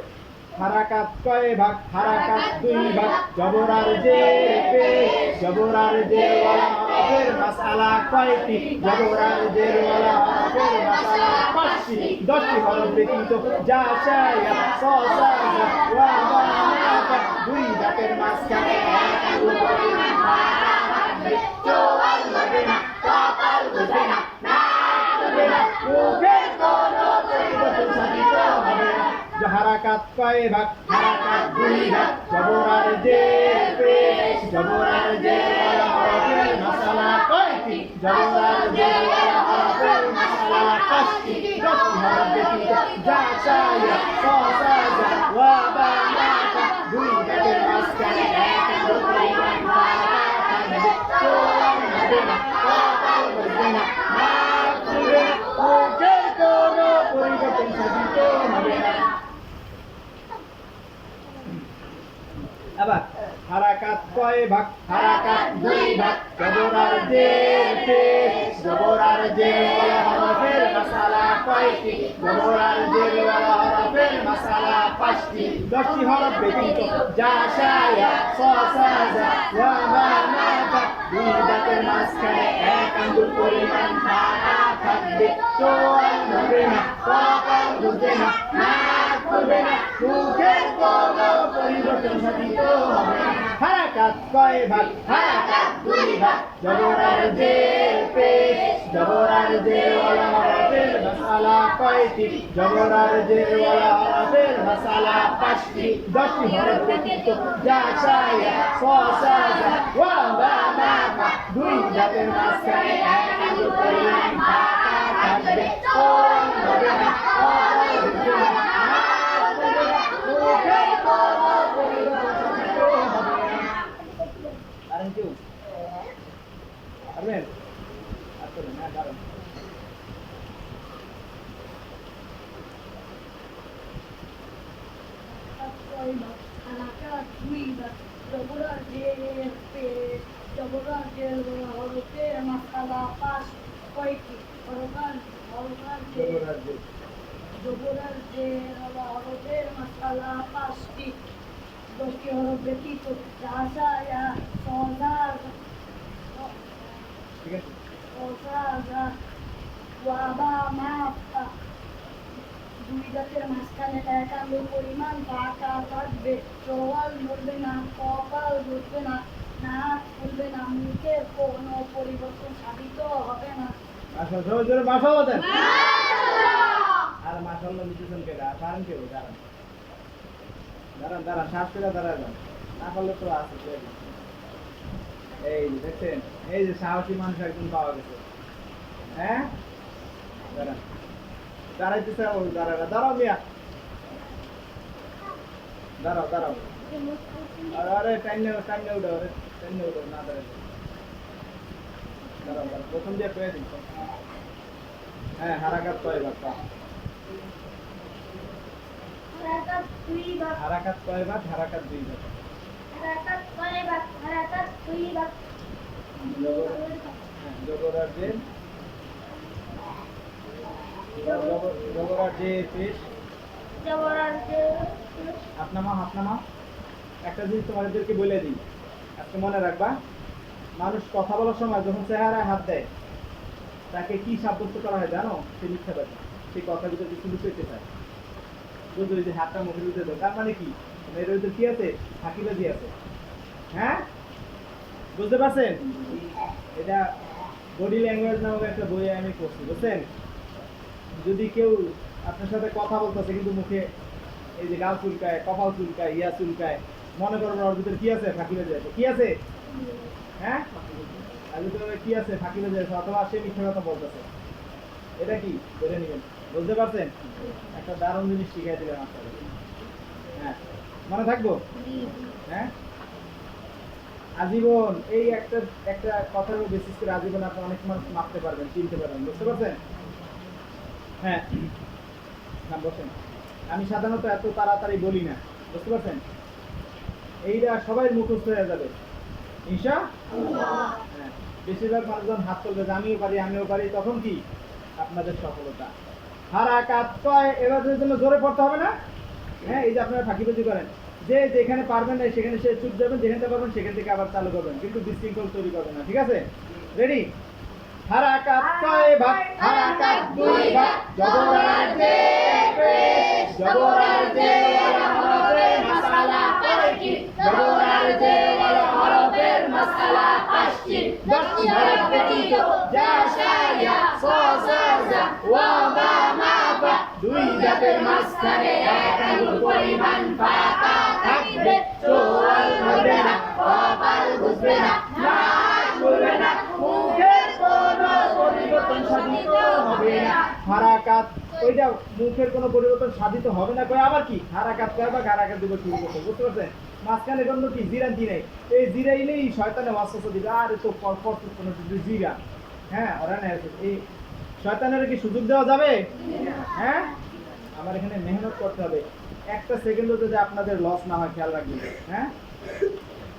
হারাকাত কয় ভাগ, হারাকাত দুই ভাগ, জবর আর জের পেশ, জবর আর জের ওয়ালা হরফের মাসআলা কয়টি? জবর আর জের ওয়ালা হরফের মাসআলা 5টি। 10টি হরফ ব্যতীত যা শা ইয়া সা সা জা ওয়া বা মা ফা, দুই দাঁতের মাঝখানে 1 আঙ্গুল পরিমাণ ফাঁকা থাকবে। চোয়াল নড়বে না, কপাল ঘুরবে না, নাক ফুলবে না, মুখের কোনো পরিবর্তন সাধিত হবে না। হারাকাত কয় ভাগ, হারাকাত দুই ভাগ, জবর আর জের পেশ, জবর আর জের ওয়ালা হরফের মাসআলা কয়টি? জবর আর জের ওয়ালা হরফের মাসআলা 5টি। 10টি হরফ ব্যতীত যা শা ইয়া সা সা জা ওয়া বা মা ফা, দুই দাঁতের মাঝখানে 1 আঙ্গুল পরিমাণ ফাঁকা থাকবে। চোয়াল নড়বে না, কপাল ঘুরবে না, নাক ফুলবে না, মুখের কোনো পরিবর্তন সাধিত হবে না। আবার হারাকাত কয় ভাগ, হারাকাত দুই ভাগ, জবর আর জের পেশ, জবর আর জের ওয়ালা হরফের মাসআলা কয়টি? জবর আর জের ওয়ালা হরফের মাসআলা 5টি। 10টি হরফ ব্যতীত যা শা ইয়া সা সা জা ওয়া বা মা ফা, দুই দাঁতের মাঝখানে 1 আঙ্গুল পরিমাণ ফাঁকা থাকবে। চোয়াল নড়বে না, কপাল ঘুরবে না, নাক ফুলবে না, মুখের কোনো পরিবর্তন সাধিত হবে না। হারাকাত কয় ভাগ, হারাকাত দুই ভাগ, জবর আর জের পেশ, জবর আর জের ওয়ালা হরফের মাসআলা কয়টি? জবর আর জের ওয়ালা হরফের মাসআলা 5টি। 10টি হরফ ব্যতীত যা শা ইয়া সা সা জা ওয়া বা মা ফা, দুই দাঁতের মাঝখানে 1 আঙ্গুল পরিমাণ ফাঁকা থাকবে। চোয়াল নড়বে না, কপাল ঘুরবে না, নাক ফুলবে না, মুখের কোনো পরিবর্তন সাধিত হবে না। পারেন কেউ? পারবেন? আসলে না, দাঁড়ান। হারাকাত দুই ভাগ, জবর আর জের পেশ, জবর আর জের ওয়ালা হরফের মাসআলা 5 কয়টি? হরফ আর জের, জবর আর জের। জবর আর জের ওয়ালা হরফের মাসআলা 5টি। 10টি হরফ ব্যতীত যা শা ইয়া সা সা ঠিক আছে? সা জা ওয়া বা মা ফা, দুই দাঁতের মাঝখানে 1 আঙ্গুল পরিমাণ ফাঁকা থাকবে। চোয়াল নড়বে না, কপাল ঘুরবে না, নাক ফুলবে না, মুখের কোনো পরিবর্তন সাধিত হবে না। আসলে সবাই জোরে মাশাআল্লাহ দেন। আর মাশাআল্লাহ নিতেছেন কেডা? পারেন কেউ? দাঁড়ান, দাঁড়ান, দাঁড়ান, শ্বাস ফেলে দাঁড়ায় যান, না পারলে তো আছে। এই যে দেখছেন, এই যে সাহসী মানুষ একজন পাওয়া গেছে। হ্যাঁ, দাঁড়ান, দাঁড়াইতেছে, ও দাঁড়ায়, দাঁড়াও মিয়া, দাঁড়াও, দাঁড়াও। আরে টাইনে টাইনে উঠো, আরে টাইনে উঠো, না দাঁড়ায়, দাঁড়াও, দাঁড়াও, প্রথম দিয়ে পেয়ে দিন। হ্যাঁ, হারাকাত কয় ভাগ? হারাকাত দুই ভাগ, হারাকাত কয় ভাগ? হারাকাত দুই ভাগ। হারাকাত কয় ভাগ, হারাকাত দুই ভাগ, জবর আর জের, জবর আর জের পেশ, জবর আর জের, হাত নামাও, হাত নামাও। একটা জিনিস তোমাদেরকে বলে দিই, আজকে মনে রাখবা, মানুষ কথা বলার সময় যখন চেহারায় হাত দেয় তাকে কি সাব্যস্ত করা হয় জানো? সে মিথ্যাবাদী, সেই কথার ভিতরে কিছু লুকাইতে চায়। বুঝলো? যে হাতটা মুখের ভিতরে দেয়, তার মানে কি? এর ভিতরে কি আছে? ফাঁকিবাজি আছে। হ্যাঁ, বুঝতে পারছেন? এটা বডি ল্যাঙ্গুয়েজ নামক একটা বই আমি পড়ছি, বুঝছেন? যদি কেউ আপনার সাথে কথা বলতেছে কিন্তু মুখে এই যে গাল চুলকায়, কপাল চুলকায়, ইয়া চুলকায়, মনে করবেন ওর ভিতরে কি আছে? ফাঁকিবাজি আছে। কি আছে? হ্যাঁ আর ভিতরে কি আছে ফাঁকি বেজে আছে অথবা সে মিথ্যা কথা বলতেছে এটা কি ধরে নেবেন বুঝতে পারছেন একটা দারুণ জিনিস শিখাই দিলাম আপনাদের হ্যাঁ মনে থাকবো হ্যাঁ আজীবন এই একটা একটা কথার উপর বেসিস করে আজীবন আপনি অনেক মানুষ মাপতে পারবেন চিনতে পারবেন বুঝতে পারছেন হ্যাঁ না বসেন আমি সাধারণত এত তাড়াতাড়ি বলি না বুঝতে পারছেন এইটা সবাই মুখস্থ হয়ে যাবে ঈশা হ্যাঁ বেশিরভাগ মানুষজন হাত তুলবে যে আমিও পারি তখন কি আপনাদের সফলতা হারাকাত কয় এবারের জন্য জোরে পড়তে হবে না হ্যাঁ এই যে আপনারা ফাঁকিবাজি করেন যে যেখানে পারবেন না সেখানে সে চুপ যাবেন যেখানে পারবেন সেখান থেকে আবার চালু করবেন কিন্তু বিশৃঙ্খল তৈরি করবেন না ঠিক আছে রেডি হারাকাত কয় ভাগ হারাকাত দুই ভাগ জবরার যে পেশ জবরার যে ওয়ালা হরফের মাসালা কয়টি জবরার যে ওয়ালা হরফের মাসালা পাঁচটি দশটি হরফ ব্যতীত যা শায়া সজা ওয়া বা মা বা দুই জাতের মাঝখানে এক আঙ্গুল পরিমাণ ফাঁকা থাকবে চোয়াল হবে না কপাল বুঝবে না নাক খুলবে না মুখের কোনো পরিবর্তন সাধিত হবে না হারাকাত ওইটা মুখের কোনো পরিবর্তন সাধিত হবে না কয় আবার কি হারাকাত কয় বা হারাকাত দিব শুরু করতে বুঝতে পারছেন মাঝখানে কোনো কি জিরান্তি নেই এই জিরাইলেই শয়তানে ওয়াসওয়াসা দিবে আরে তো পরপর কোনো জিরা হ্যাঁ ওরা না এই শয়তানের কি সুযোগ দেওয়া যাবে হ্যাঁ আমার এখানে মেহনত করতে হবে একটা সেকেন্ডও যদি আপনাদের লস না হয় খেয়াল রাখবেন হ্যাঁ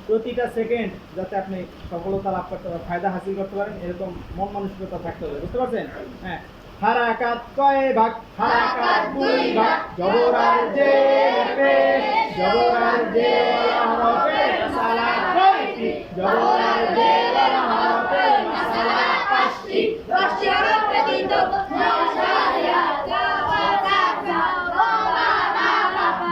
প্রতিটা সেকেন্ড যাতে আপনি সফলতা লাভ করতে পারেন ফায়দা হাসিল করতে পারেন এরকম মন মানসিকতা থাকতে হবে বুঝতে পারছেন হ্যাঁ হারাকাত কয় ভাগ হারাকাত দুই ভাগ জবরার যে পেশ জবরার যে ওয়ালা হরফের মাসালা কয়টি জবরার যে ওয়ালা হরফের মাসালা পাঁচটি দশটি হরফ ব্যতীত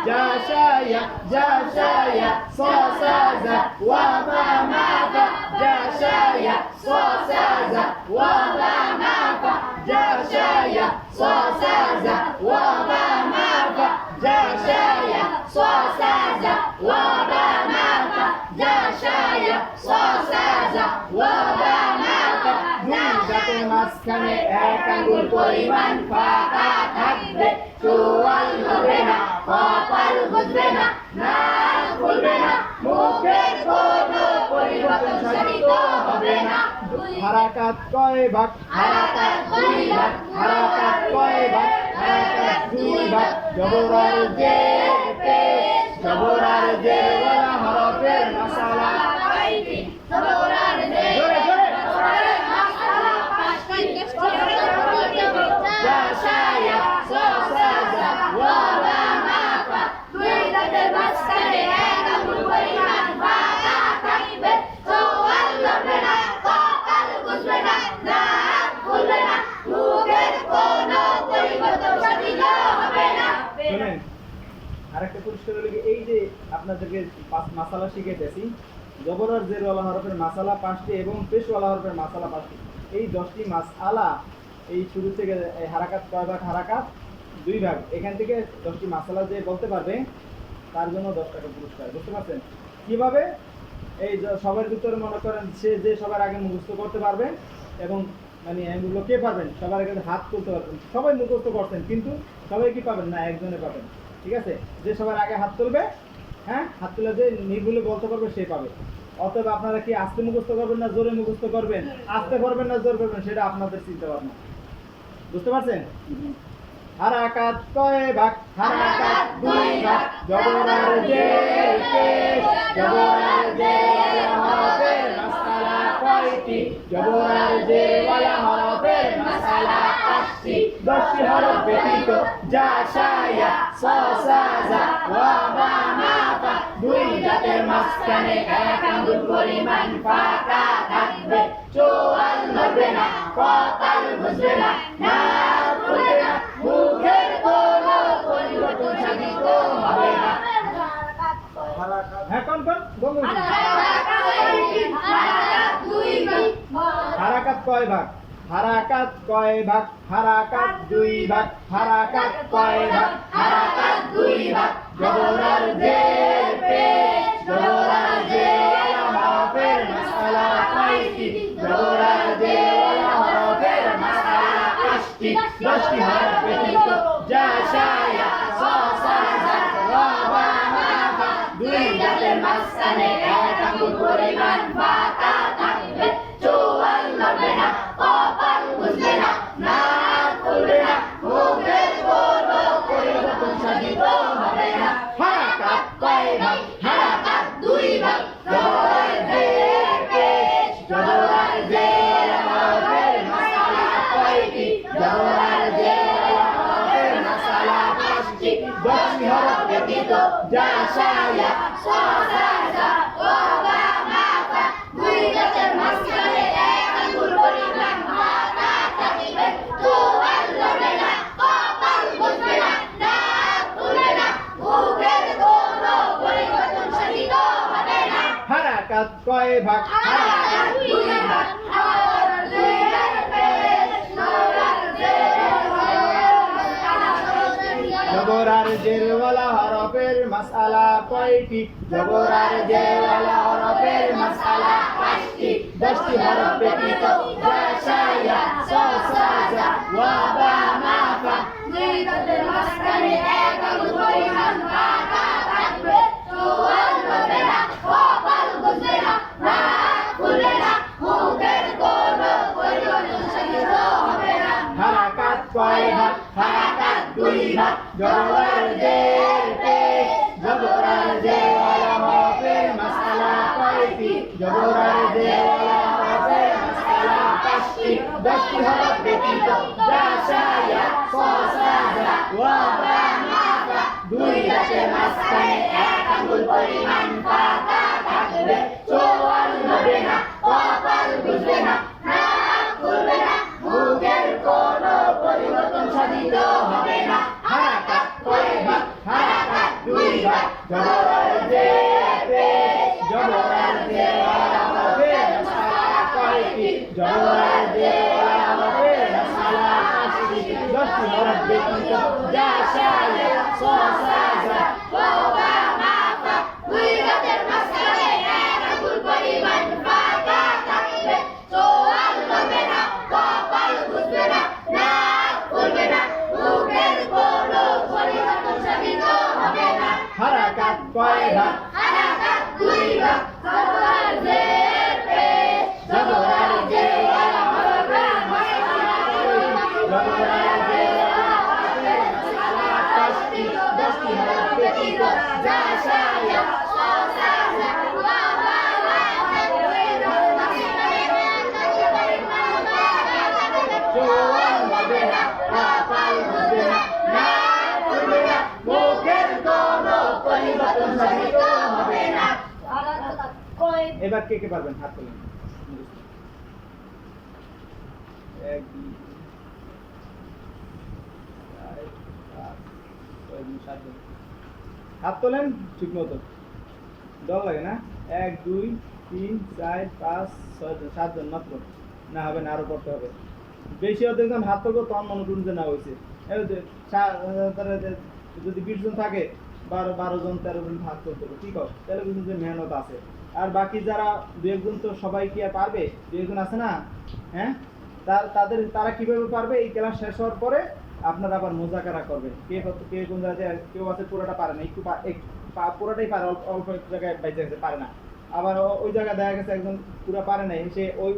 যা শায়া জাশায়া সসাজা ওয়া বা মা বা জাশায়া সসাজা ওয়া বা মা বা জাশায়া সসাজা ওয়া বা মা বা জাশায়া সসাজা ওয়া বা মা বা যা শায়া সসাজা ওয়া বা মা বা দুই দাঁতের মাঝখানে এক আঙ্গুল পরিমাণ ফাঁকা থাকবে চোয়াল হবে না কপাল বুঝবে না নাক খুলবে না মুখের কোনো পরিবর্তন সাধিত হবে না হারাকাত কয় ভাগ হারাকাত দুই ভাগ হারাকাত কয় ভাগ হারাকাত দুই ভাগ জবরার যে পেশ জবরার যে ওয়ালা হরফের মাসালা কয়টি জবরার যে জোরে জোরে মাসালা পাঁচটি যা শায়া সসাজা ওয়া বা মা বা দুই দাঁতের মাঝখানে এক আঙ্গুল পরিমাণ ফাঁকা থাকবে চোয়াল লড়বে না কপাল বুঝবে না নাক খুলবে না মুখের কোনো পরিবর্তন সাধিত হবে না শুনেন আরেকটা পরিষ্কার হলো কি, এই যে আপনাদেরকে পাঁচ মাসালা শিখাইতেছি জবরার জের ওয়ালা হরফের মাসালা 5টি এবং পেশ ওয়ালা হরফের মাসালা 5টি এই 10টি মাসআলা এই শুরু থেকে এই হারাকাত কয় ভাগ হারাকাত 2 ভাগ এখান থেকে 10টি মাসালা যে বলতে পারবে তার জন্য 10 টাকা পুরস্কার বুঝতে পারছেন কিভাবে এই সবার ভিতরে মনে করেন সে যে সবার আগে মুখস্থ করতে পারবে এবং মানে এগুলো কে পাবেন সবার আগে হাত তুলতে পারবেন সবাই মুখস্থ করতেন কিন্তু সবাই কি পাবেন না একজনে পাবেন ঠিক আছে যে সবার আগে হাত তুলবে হ্যাঁ হাত তুলে যে নির্ভুলে বলতে পারবে সে পাবে অতএব আপনারা কি আস্তে মুখস্থ করবেন না জোরে মুখস্থ করবেন আস্তে করবেন না জোরে করবেন সেটা আপনাদের চিন্তা ভাবনা বুঝতে পারছেন হারাকাত কয় ভাগ হারাকাত দুই ভাগ জবরার যে পেশ জবরার যে ওয়ালা হরফের মাসালা কয়টি জবরার যে ওয়ালা হরফের মাসালা 5টি 10টি হরফ ব্যতীত যা শায়া সসাজা ওয়া বা মা বা দুই দাঁতের মাঝখানে এক আঙ্গুল পরিমাণ ফাঁকা থাকবে চোয়াল লড়বে না কপাল বুঝবে না নাক খুলবে না মুখের কোনো পরিবর্তন সাধিত হবে না হ্যাঁ কোন বলুন হারাকাত কয় ভাগ হারাকাত কয় ভাগ হারাকাত 2 ভাগ হারাকাত কয় ভাগ হারাকাত 2 ভাগ জবরার যে পেশ জবরার যে ওয়ালা হরফের পাঁচটি দশটি হরফ ব্যতীত যা শায়া সা সা জা ওয়া বা মা ফা দুই দাঁতের মাঝখানে এক আঙ্গুল পরিমাণ ফাঁকা থাকবে চোয়াল নড়বে না কপাল বুঝবে না নাক খুলবে না মুখের কোনো পরিবর্তন সাধিত হবে না হারাকাত কয় ভাগ হারাকাত দুই ভাগ জবর জের পেশ জবর জের হরফের মাসালা কয়টি জবর জের হরফের মাসালা পাঁচটি দশটি হরফ ব্যতীত যা শায়া সা সা জা ওয়া বা মা ফা দুই দাঁতের মাঝখানে এক আঙ্গুল পরিমাণ ফাঁকা থাকবে চোয়াল নড়বে না কপাল বুঝবে না নাক খুলবে না মুখের কোনো পরিবর্তন সাধিত হবে না হারাকাত কয় ভাগ হারাকাত দুই ভাগ জবর জের পেশ জবর জের হরফের মাসালা জবর আর জেরওয়ালা হরফের মাসআলা কয়টি জবর আর জেরওয়ালা হরফের মাসআলা পাঁচটি দশটি হরফ ব্যতীত যা শায়া সা সা জা ওয়া বা মা ফা দুই দাঁতের মাঝখানে এক আঙ্গুল পরিমাণ ফাঁকা থাকবে চোয়াল নড়বে না কপাল বুঝবে না নাক খুলবে না মুখের কোনো পরিবর্তন সাধিত হবে না হারাকাত কয় ভাগ হারাকাত দুই ভাগ জবর আর জের পেশ জবর আর জেরওয়ালা হরফের মাসআলা কয়টি জবর আর জেরওয়ালা হরফের মাসআলা পাঁচটি দশটি হরফ ব্যতীত যা শায়া সা সা জা ওয়া বা মা ফা দুই দাঁতের মাঝখানে এক আঙ্গুল পরিমাণ ফাঁকা থাকবে চোয়াল নড়বে না কপাল বুঝবে না নাক খুলবে না মুখের কোনো পরিবর্তন সাধিত হবে না হারাকাত কয় ভাগ হারাকাত দুই ভাগ জবর আর জের পেশ জবর আর জেরওয়ালা হরফের মাসআলা কয়টি জবর আর জেরওয়ালা হরফের মাসআলা পাঁচটি দশটি হরফ ব্যতীত যা শায়া সা সা জা ওয়া বা মা ফা দুই দাঁতের মাঝখানে এক আঙ্গুল পরিমাণ ফাঁকা থাকবে চোয়াল নড়বে না কপাল বুঝবে না নাক খুলবে না মুখের কোনো পরিবর্তন সাধিত হবে না হারাকাত কয় ভাগ হারাকাত দুই ভাগ জবর জের পেশ জবর জের হরফের মাসালা জবর আর জেরওয়ালা হরফের মাসআলা পাঁচটি দশটি হরফ ব্যতীত যা শায়া সা সা জা ওয়া বা মা ফা দুই দাঁতের মাঝখানে এক আঙ্গুল পরিমাণ ফাঁকা থাকবে চোয়াল নড়বে না কপাল বুঝবে না নাক খুলবে না মুখের কোনো পরিবর্তন সাধিত হবে না এবার কে কে পারবেন হাত তোলেন এক দুই চার, পাঁচ, ছয়, সাতজন। হাত তোলেন ঠিক মতো ডর লাগে না 1 2 3 4 5 6 7জন মাত্র না হবে না আরো করতে হবে বেশি হতে যখন হাত তোলবো তখন মনে করুন যে না হয়েছে যদি 20 জন থাকে 12 জন 13 জন হাত তুলতে হবে ঠিক আছে তাহলে বুঝুন যে মেহনত আছে আর বাকি যারা দু একজন তো সবাই কি আর পারবে দু একজন আছে না হ্যাঁ তারা কিভাবে পারবে এই ক্লাস শেষ হওয়ার পরে আপনারা আবার মুজাকারা করবেন কে কোন জায়গায় কেউ আছে পুরোটা পারে না একটু পুরোটাই পারে অল্প একটু জায়গায় বাইচে গেছে পারে না আবার ওই জায়গায় দেখা গেছে একজন পুরো পারে নাই সে ওই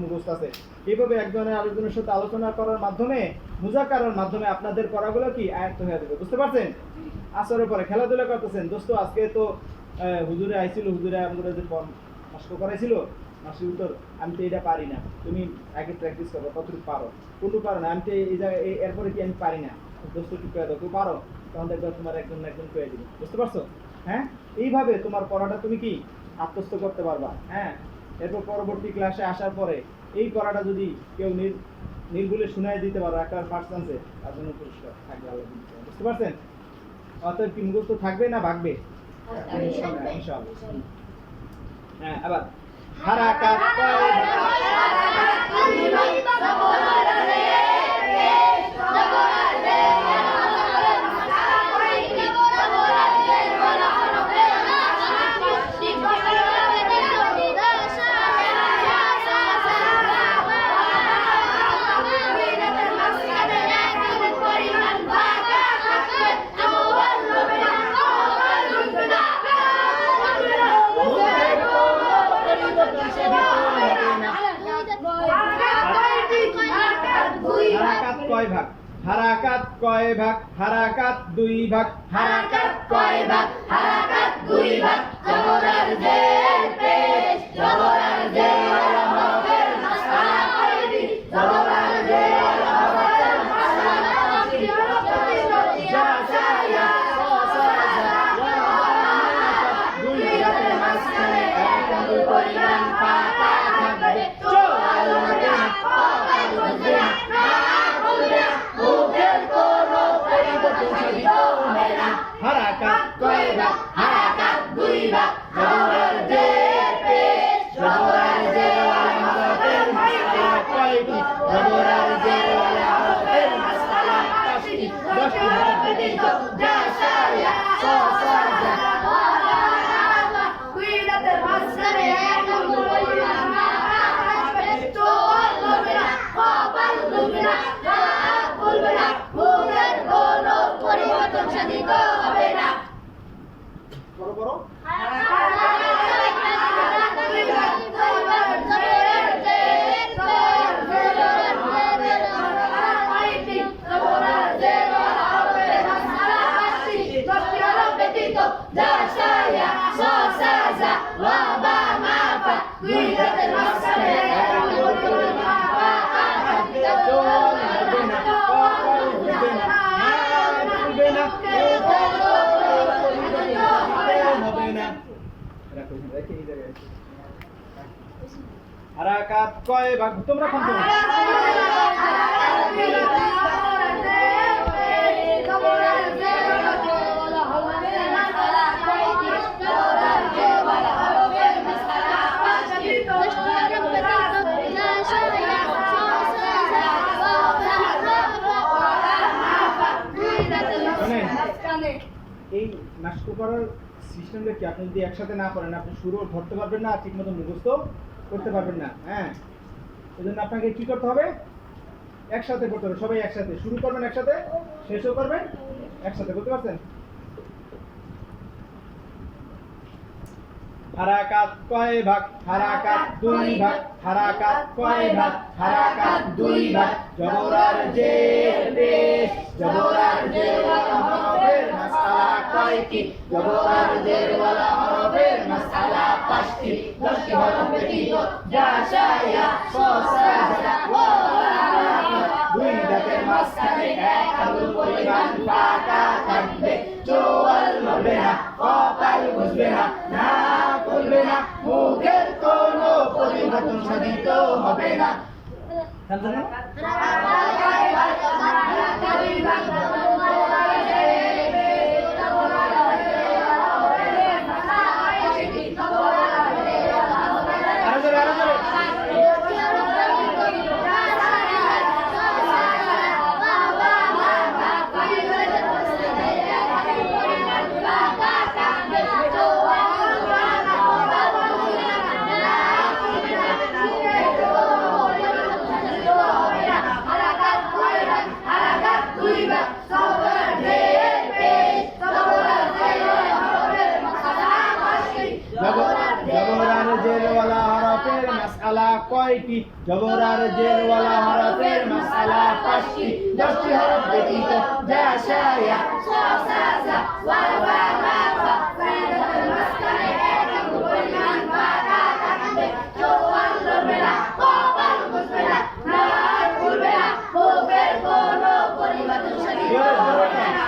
মুখস্থ আছে এইভাবে একজনের আরেকজনের সাথে আলোচনা করার মাধ্যমে মুজাকারার মাধ্যমে আপনাদের পড়াগুলো কি আয়ত্ত হয়ে যাবে বুঝতে পারছেন আসরের পরে খেলাধুলা করতেছেন দোস্ত আজকে তো হুজুরে আইছিল হুজুরে আমরা যে নষ্ট করাইছিল মাসির উত্তর আমি তো এটা পারি না তুমি আগে প্র্যাকটিস করো কতটুকু পারো কোনো পারো না আমি তো এই জায়গায় এরপরে কি আমি পারি না দোস্ত কি করে দাও কেউ পারো তখন দেখবে তোমার একজন না একজন করে দিবে বুঝতে পারছো হ্যাঁ এইভাবে তোমার পড়াটা তুমি কি আত্মস্থ করতে পারবা হ্যাঁ এরপর পরবর্তী ক্লাসে আসার পরে এই পড়াটা যদি কেউ নির্ভুলে শুনাই দিতে পারো একটা ফার্স্ট চান্সে তার জন্য পুরস্কার থাকবে আল্লাহ বুঝতে পারছেন অতএব কি মুখস্থ থাকবে না ভাগবে ইনশাআল্লাহ হ্যাঁ আবার হারাকাত কয় ভাগ? হারাকাত কয় ভাগ? হারাকাত 2 ভাগ। হারাকাত কয় ভাগ? হারাকাত 2 ভাগ। জবর আর জের পেশ, জবর আর জের ওয়ালা হরফের মাসআলা কয়টি? জবর আর জের ওয়ালা হরফের মাসআলা কয়টি? জা সা ইয়া সা সা জা ওয়া দুই হাতের মাঝখানে এক আঙ্গুল পরিমাণ পাতা থাকবে। চো আল হবে না, কপাল বুঝবে না, নাক খুলবে না, মুখের কোনো পরিবর্তন সাধিত হবে না। হারাকাত কয় ভাগ? হারাকাত 2 ভাগ। জবর আর জের পেশ, জবর আর জের ওয়ালা হরফের মাসআলা কয়টি? জবর আর জের ওয়ালা হরফের মাসআলা 5টি। 10টি হরফ ব্যতীত জা সা ইয়া সা সা জা ওয়া ওয়া দুই দাঁতের মাঝখানে এক আঙ্গুল পরিমাণ পাতা থাকবে। চোয়াল লড়বে না, কপাল দুলবে না, নাক খুলবে না, মুখের কোনো পরিবর্তন সাধিত হবে না। বড় বড় হবে না। হারাকাত কয় ভাগ? তোমরা কোন কোন? এই নাটক করার সিস্টেমটা কি? আপনি যদি একসাথে না করেন আপনি শুরু ধরতে পারবেন না, ঠিক মতো মুখস্থ করতে পারবেন না। হ্যাঁ, এই জন্য আপনাকে কি করতে হবে? একসাথে করতে হবে। সবাই একসাথে শুরু করবেন, একসাথে শেষও করবেন একসাথে। করতে পারছেন? হারাকাত কয় ভাগ? হারাকাত 2 ভাগ। হারাকাত কয় ভাগ? হারাকাত 2 ভাগ। জবর আর জের পেশ, জবর আর জের ওয়ালা হরফের মাসআলা কয়টি? জবর আর জের ওয়ালা হরফের মাসআলা 5টি। 10টি হরফ ব্যতীত জা সা ইয়া সা সা জা ওয়া দুই দাঁতের মাঝখানে এক আঙ্গুল পরিমাণ পাতা থাকবে। চোয়াল লড়বে না, কপাল বুঝবে না, নাক খুলবে না, মুখের কোনো পরিবর্তন সাধিত হবে না। মাসআলা কয়টি? জবর আর জের ওয়ালা হরফের মাসআলা 5টি। 10টি হরফ ব্যতীত জা সা ইয়া সা সা জা ওয়া ওয়া মা ফা দুই মাঝখানে এক আঙ্গুল পরিমাণ পাতা থাকবে। চোয়াল লড়বে না, কপাল বুঝবে না, নাক খুলবে না, মুখের কোনো পরিবর্তন সাধিত হবে না।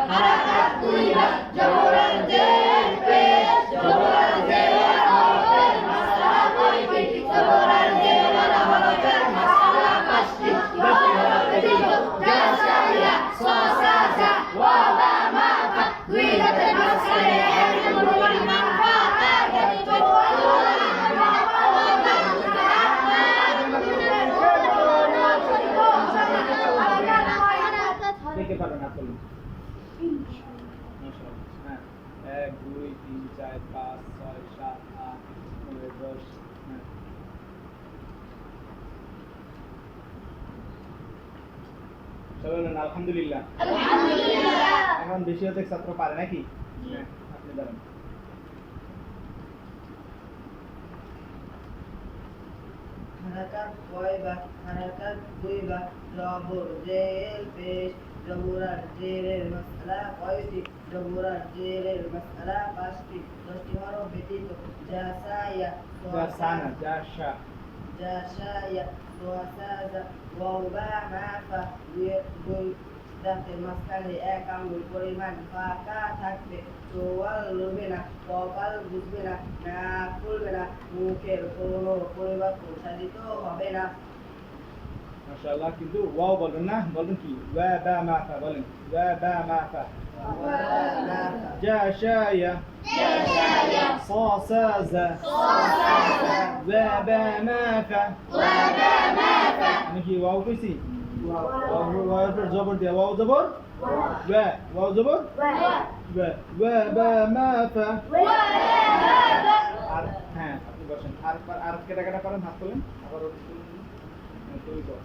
হারাকাত দুই ভাগ জবরার জের পেশ জবরার জের হরফের মাসআলা কয়টি জবরার জের ওয়ালা হরফের মাসআলা পাঁচটি দশটি হরফ ব্যতীত যা সাইয়া সসা জা ওয়া বা মা ফা দুই দাঁতের মাঝখানে এক আঙুল পরিমাণ ফা তা ব্যতীত দেখে পারেন আসলে হ্যাঁ 1 2 3 4 5 6 7 8 9 10 হ্যাঁ সবাই বলেন আলহামদুলিল্লাহ। আলহামদুলিল্লাহ এখন বেশি অধিক ছাত্র পারে নাকি? হ্যাঁ আপনি জানেন হারাকাত কয় ভাগ হারাকাত দুই ভাগ জবর জের পেশ জবরার জেরের মাসআলা কয়টি জবরার জেরের মাসআলা পাঁচটি দশটি হরফ ব্যতীত যা সাইয়া যা সানা যা শা যা সাইয়া সোয়াসা ওয়াও বা মা ফা দুই দাঁতের মাঝখানে এক আঙ্গুল পরিমাণ ফাঁকা থাকবে চোয়াল লড়বে না কপাল বুঝবে না নাক খুলবে না মুখের কোনো পরিবর্তন সাধিত হবে না মাশাআল্লাহ। কিন্তু ওয়াও বলবেন না, বলবেন কি ওয়া বা মা ফা বলেন ওয়া বা মা ফা জা শায়া সা সা জা ওয়া বা মা ফা আমি কি ওয়াও কইছি ওয়াও পর জবর দিয়া ওয়াও জবর ওয়া ওয়াও জবর ওয়া ওয়া বা মা ফা আর হ্যাঁ আপনি বসেন আর কেটা কেটা করেন হাত তোলেন আবার তুমি কর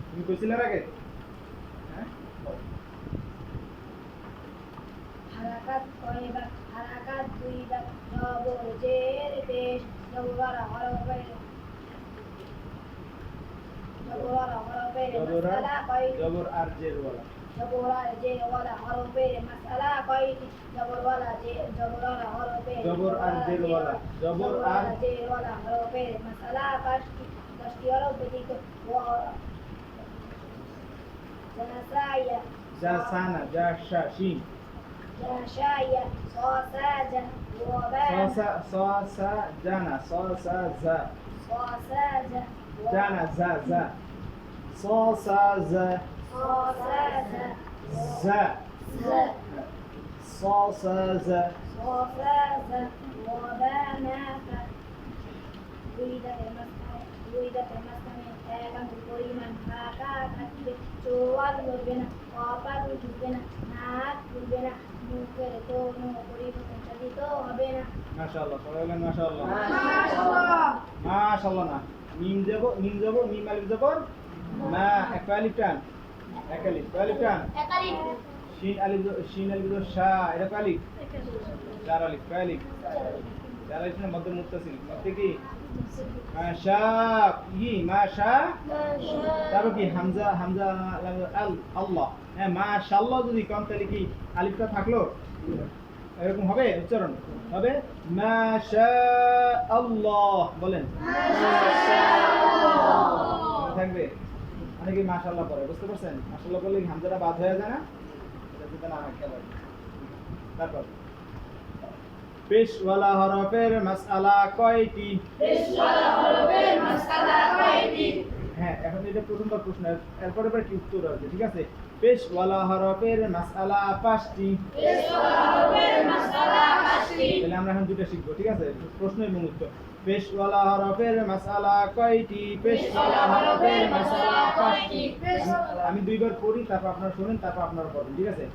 তুমি কইছিলে আগে হ্যাঁ হারাকাত কয় ভাগ হারাকাত দুই ভাগ জবর জের পেশ জবর হরফের মাসআলা কয়টি জবর আর জের ওয়ালা জবরার জের ওয়ালা হরফের মাসআলা কয়টি জবরওয়ালা জবরার হরফের জবর আর জের ওয়ালা জবর আর জের ওয়ালা হরফের মাসআলা পাঁচটি দশটি হরফ ব্যতীত জাসায়া যা সানা যা শা শিন জাসায়া সসাজা ওয়াবা সা জানা সা জা সসাজা জানা জা জা সা জা সসাজা জা زا সা জা صفازة وبنات দুইটাতে মাঝখানে এক আঙুল পরিমাণ ফাঁকা থাকবে চোয়াল লড়বে না কপাল ঝুঁকবে না নাক খুলবে না মুখের কোনো পরিবর্তন সাধিত হবে না মাশাআল্লাহ সবাই বলেন মাশাআল্লাহ মাশাআল্লাহ মাশাআল্লাহ না মিম যাব মিম আলিফ জবর মা এক আলিফ টান এক আলিফ টান একালিফ শিন আলিফ শা এটা আলিফ চার আলিফ চার আলিফ না মধ্যে মুত্তাসিল মধ্যে কি মাশা মাশা তারপর কি হামজা আল আল্লাহ হ্যাঁ মাশাআল্লাহ যদি কম তাহলে কি আলিফটা থাকলো এরকম হবে উচ্চারণ হবে মাশা আল্লাহ বলেন মাশাআল্লাহ থাকবে অনেকে মাশাআল্লাহ পড়ে বুঝতে পারছেন মাশাআল্লাহ বললে কি হামজাটা বাদ হয়ে যায় না এটা যেটা না খেয়াল রাখবেন তারপর পেশওয়ালা হরফের মাসআলা কয়টি পেশওয়ালা হরফের মাসআলা কয়টি হ্যাঁ এখন এটা প্রথমবার প্রশ্ন এরপরে কি উত্তর আছে ঠিক আছে পেশওয়ালা হরফের মাসআলা পাঁচটি পেশওয়ালা হরফের মাসআলা পাঁচটি তাহলে আমরা এখন দুটো শিখবো ঠিক আছে প্রশ্ন এবং উত্তর পেশওয়ালা হরফের মাসআলা কয়টি পেশওয়ালা হরফের মাসআলা পাঁচটি আমি দুইবার পড়ি তারপর আপনারা শুনেন তারপর আপনারা পড়বেন ঠিক আছে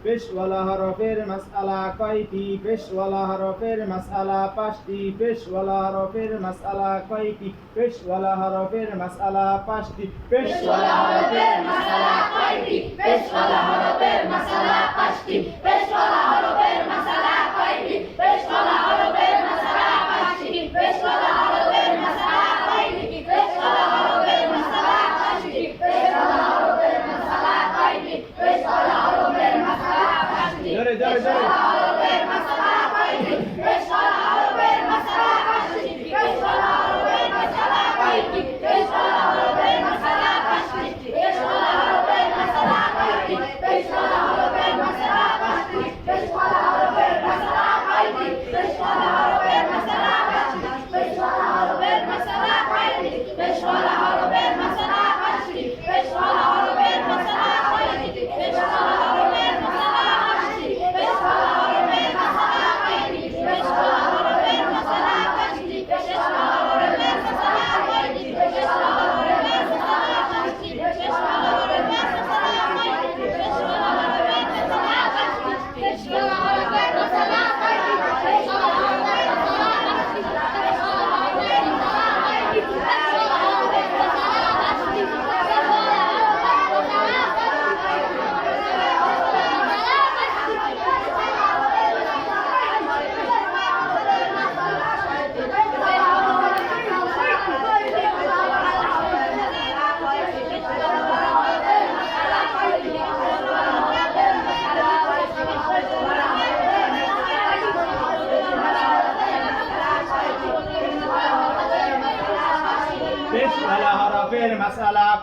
পেশওয়ালা হরফের মাসআলা কয়টি পেশওয়ালা হরফের মাসআলা পাঁচটি পেশওয়ালা হরফের মাসআলা কয়টি পেশওয়ালা হরফের মাসআলা পাঁচটি পেশওয়ালা হরফের মাসআলা কয়টি পেশওয়ালা হরফের মাসআলা পাঁচটি পেশওয়ালা হরফের মাসআলা কয়টি পেশওয়ালা হরফের মাসআলা পাঁচটি পেশওয়ালা হরফের মাসআলা কয়টি পেশওয়ালা হরফের মাসআলা পাঁচটি পেশওয়ালা হরফের মাসআলা কয়টি পেশওয়ালা হরফের মাসআলা পাঁচটি জোরে হরফের মাসআলা কয়টি পেশওয়ালা হরফের মাসআলা পাঁচটি পেশওয়ালা হরফের মাসআলা কয়টি পেশওয়ালা হরফের মাসআলা পাঁচটি পেশওয়ালা হরফের মাসআলা কয়টি পেশওয়ালা হরফের মাসআলা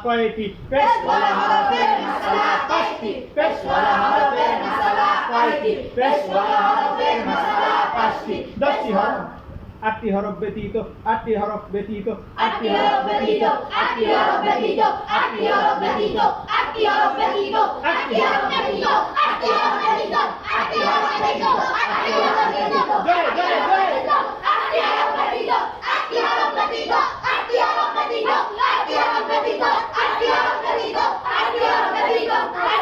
কয়টি পেশওয়ালা হরফের মাসআলা পাঁচটি পেশওয়ালা হরফের মাসআলা কয়টি পেশওয়ালা হরফের মাসআলা পাঁচটি 10টি হরফ 8টি হরফ ব্যতীত 8টি হরফ ব্যতীত 8টি হরফ ব্যতীত 8টি হরফ ব্যতীত 8টি হরফ ব্যতীত 8টি হরফ ব্যতীত 8টি হরফ ব্যতীত 8টি হরফ ব্যতীত 8টি হরফ ব্যতীত 8টি হরফ ব্যতীত জয় জয় জয় 8টি হরফ ব্যতীত 8টি হরফ ব্যতীত 8টি হরফ ব্যতীত 8টি হরফ ব্যতীত 8টি হরফ ব্যতীত 8টি হরফ ব্যতীত 8টি হরফ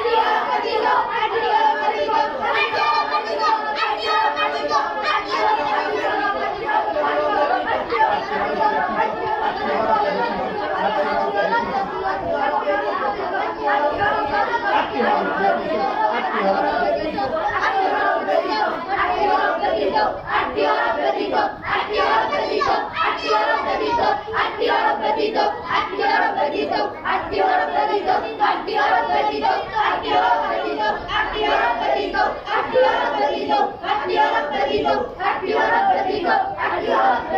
ব্যতীত 8টি হরফ ব্যতীত 8টি হরফ ব্যতীত 8টি হরফ ব্যতীত 8টি হরফ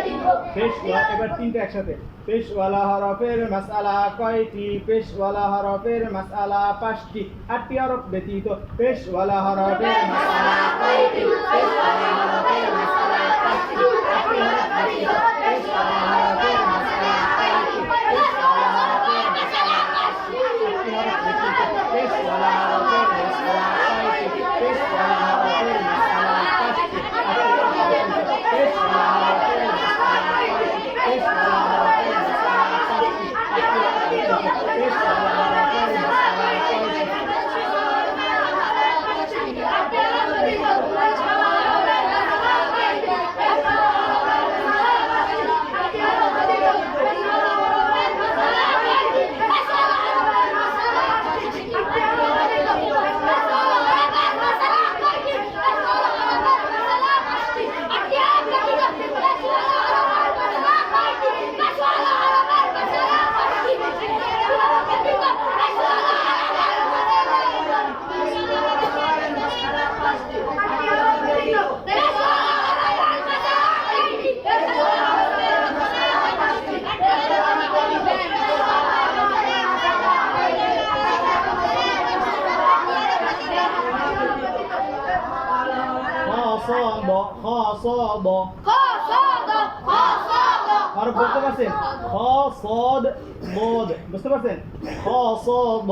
এবার তিনটা একসাথে পেশওয়ালা হরফের মাসআলা কয়টি পেশওয়ালা হরফের মাসআলা পাঁচটি 8টি হরফ ব্যতীত পেশওয়ালা হরফের মাসআলা কয়টি পেশওয়ালা হরফের মাসআলা পাঁচটি 8টি হরফ ব্যতীত পেশওয়ালা হরফের মাসআলা কয়টি পেশওয়ালা হরফের মাসআলা পাঁচটি 8টি হরফ ব্যতীত পেশওয়ালা হরফের মাসআলা কয়টি পেশওয়ালা হরফের মাসআলা পাঁচটি 8টি হরফ ব্যতীত পেশওয়ালা হরফের মাসআলা কয়টি পেশওয়ালা হরফের মাসআলা পাঁচটি 8টি হরফ ব্যতীত পেশওয়ালা হরফের মাসআলা কয়টি খাসাদ আর বলতে পারছেন খাসাদ মদ বুঝতে পারছেন খাসাদ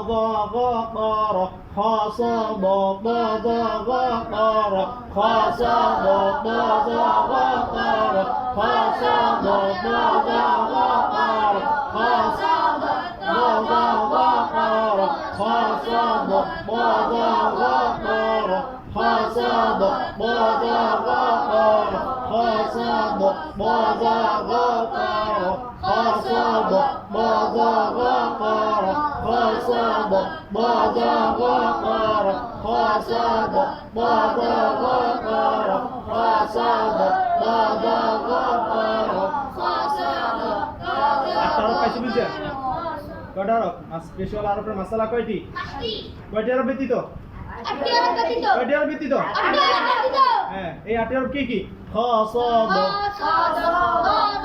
ضا غا قار خا صا ضا ضا ضا غا قار خا صا ضا ضا ضا غا قار خا صا ضا ضا ضا غا قار خا صا ضا ضا غا قار خا صا ضا ضا غا قار خا صا ضا ضا غا قار خا صا ضا ضا غا قار خا صا ضا ضا غا قار خا صا ضا ضا غا قار خا صا ضا ضا غا قار خا صا ضا غا قار আটটা আরব পাইছি বুঝছে কয়টা আরব স্পেশাল আরবের মশলা কয়টি কয়টি আরব ব্যতীত কয়টি আরব ব্যতীত হ্যাঁ এই আটটি আরব কি কি খ স দ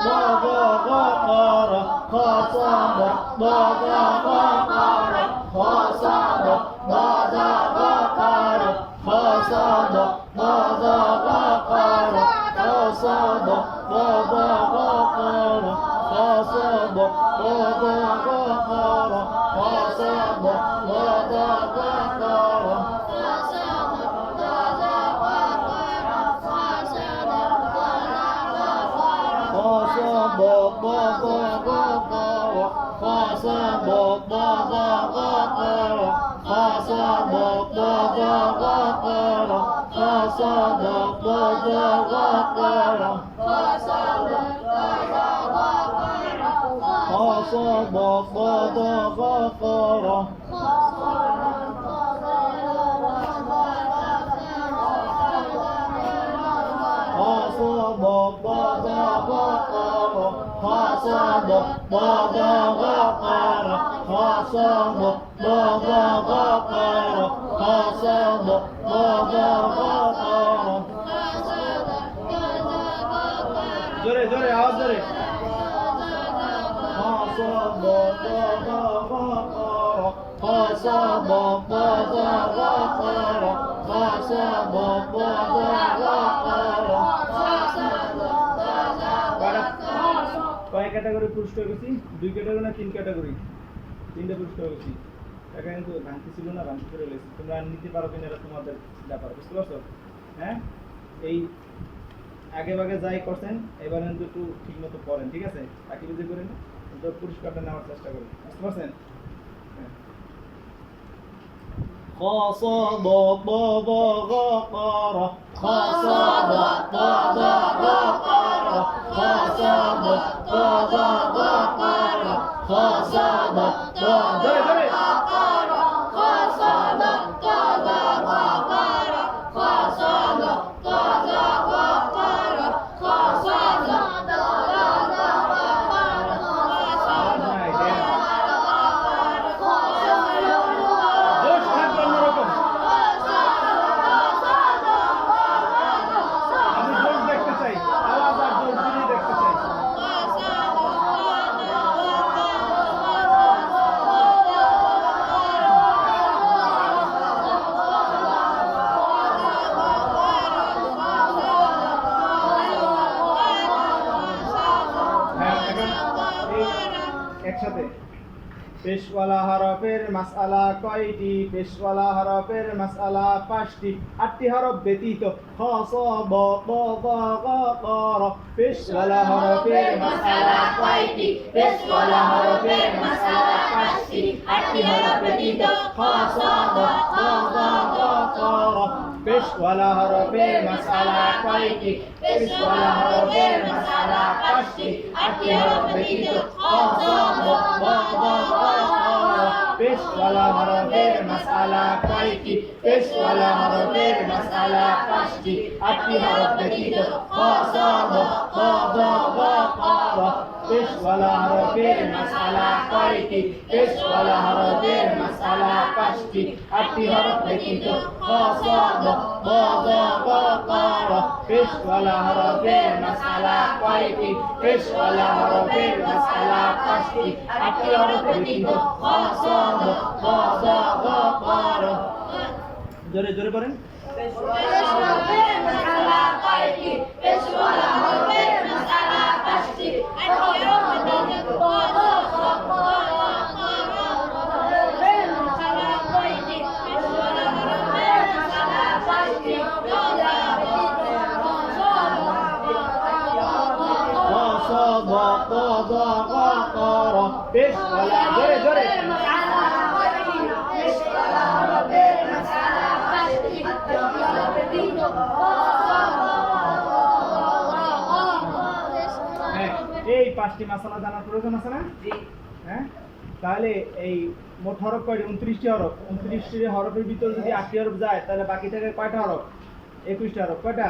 দ গ গ র খ স দ দ গ গ র খ স দ দ দ গ র খ স দ দ দ গ র খ স দ দ দ গ র খ স দ দ দ গ র খ স দ দ দ গ র জোরে জোরে আওয়াজ জোরে কয় ক্যাটাগরি পুরস্কার গেছি 2 ক্যাটাগরি না 3 ক্যাটাগরি 3টা পুরস্কার গেছি টাকা কিন্তু ভাঙতি ছিল না ভাঙতি করে গেছি তোমরা নিতে পারো কিনা এটা তোমাদের ব্যাপার বুঝতে পারছো হ্যাঁ এই আগে ভাগে যাই করছেন এবার কিন্তু একটু ঠিক মতো করেন ঠিক আছে বাকি যদি করেন তো পুরস্কারটা নেওয়ার চেষ্টা করুন বুঝতে পারছেন খ স দ দ দ গ ক র খ স দ দ দ গ ক র খ স দ দ দ গ ক র খ স দ দ জোরে জোরে একসাথে পেশওয়ালা হরফের মাসআলা কয়টি পেশওয়ালা হরফের মাসআলা 5টি 8টি হরফ ব্যতীত খ স ব দ গ গ ক র পেশওয়ালা হরফের মাসআলা কয়টি পেশওয়ালা হরফের মাসআলা 5টি 8টি হরফ ব্যতীত খ স ব দ গ গ ক র পেশওয়ালা হরফের মাসআলা কয়টি পেশওয়ালা হরফের মাসআলা 5টি 8টি হরফ ব্যতীত খ স ব দ গ গ পেশওয়ালা হরফের মাসআলা কয়টি পেশওয়ালা হরফের মাসআলা 5টি 8টি হরফ ব্যতীত খ স দ দ গ ক র পেশওয়ালা হরফের মাসআলা কয়টি পেশওয়ালা হরফের মাসআলা 5টি 8টি হরফ ব্যতীত খ স দ দ গ ক র পেশওয়ালা হরফের মাসআলা কয়টি পেশওয়ালা হরফের মাসআলা 5টি 8টি হরফ ব্যতীত খ স দ দ গ ক র জোরে জোরে করেন পেশওয়ালা হরফের মাসআলা কয়টি পেশওয়ালা হরফের মাসআলা 5টি 8টি হরফ ব্যতীত খ স দ দ গ ক র 5টি মাসালা জানার প্রয়োজন আছে না? জি। হ্যাঁ, তাহলে এই মোট হরফ কয়টি? 29টি হরফ। 29টি হরফের ভিতর যদি 8টি হরফ যায় তাহলে বাকি থাকে কয়টা হরফ? 21টা হরফ। কয়টা?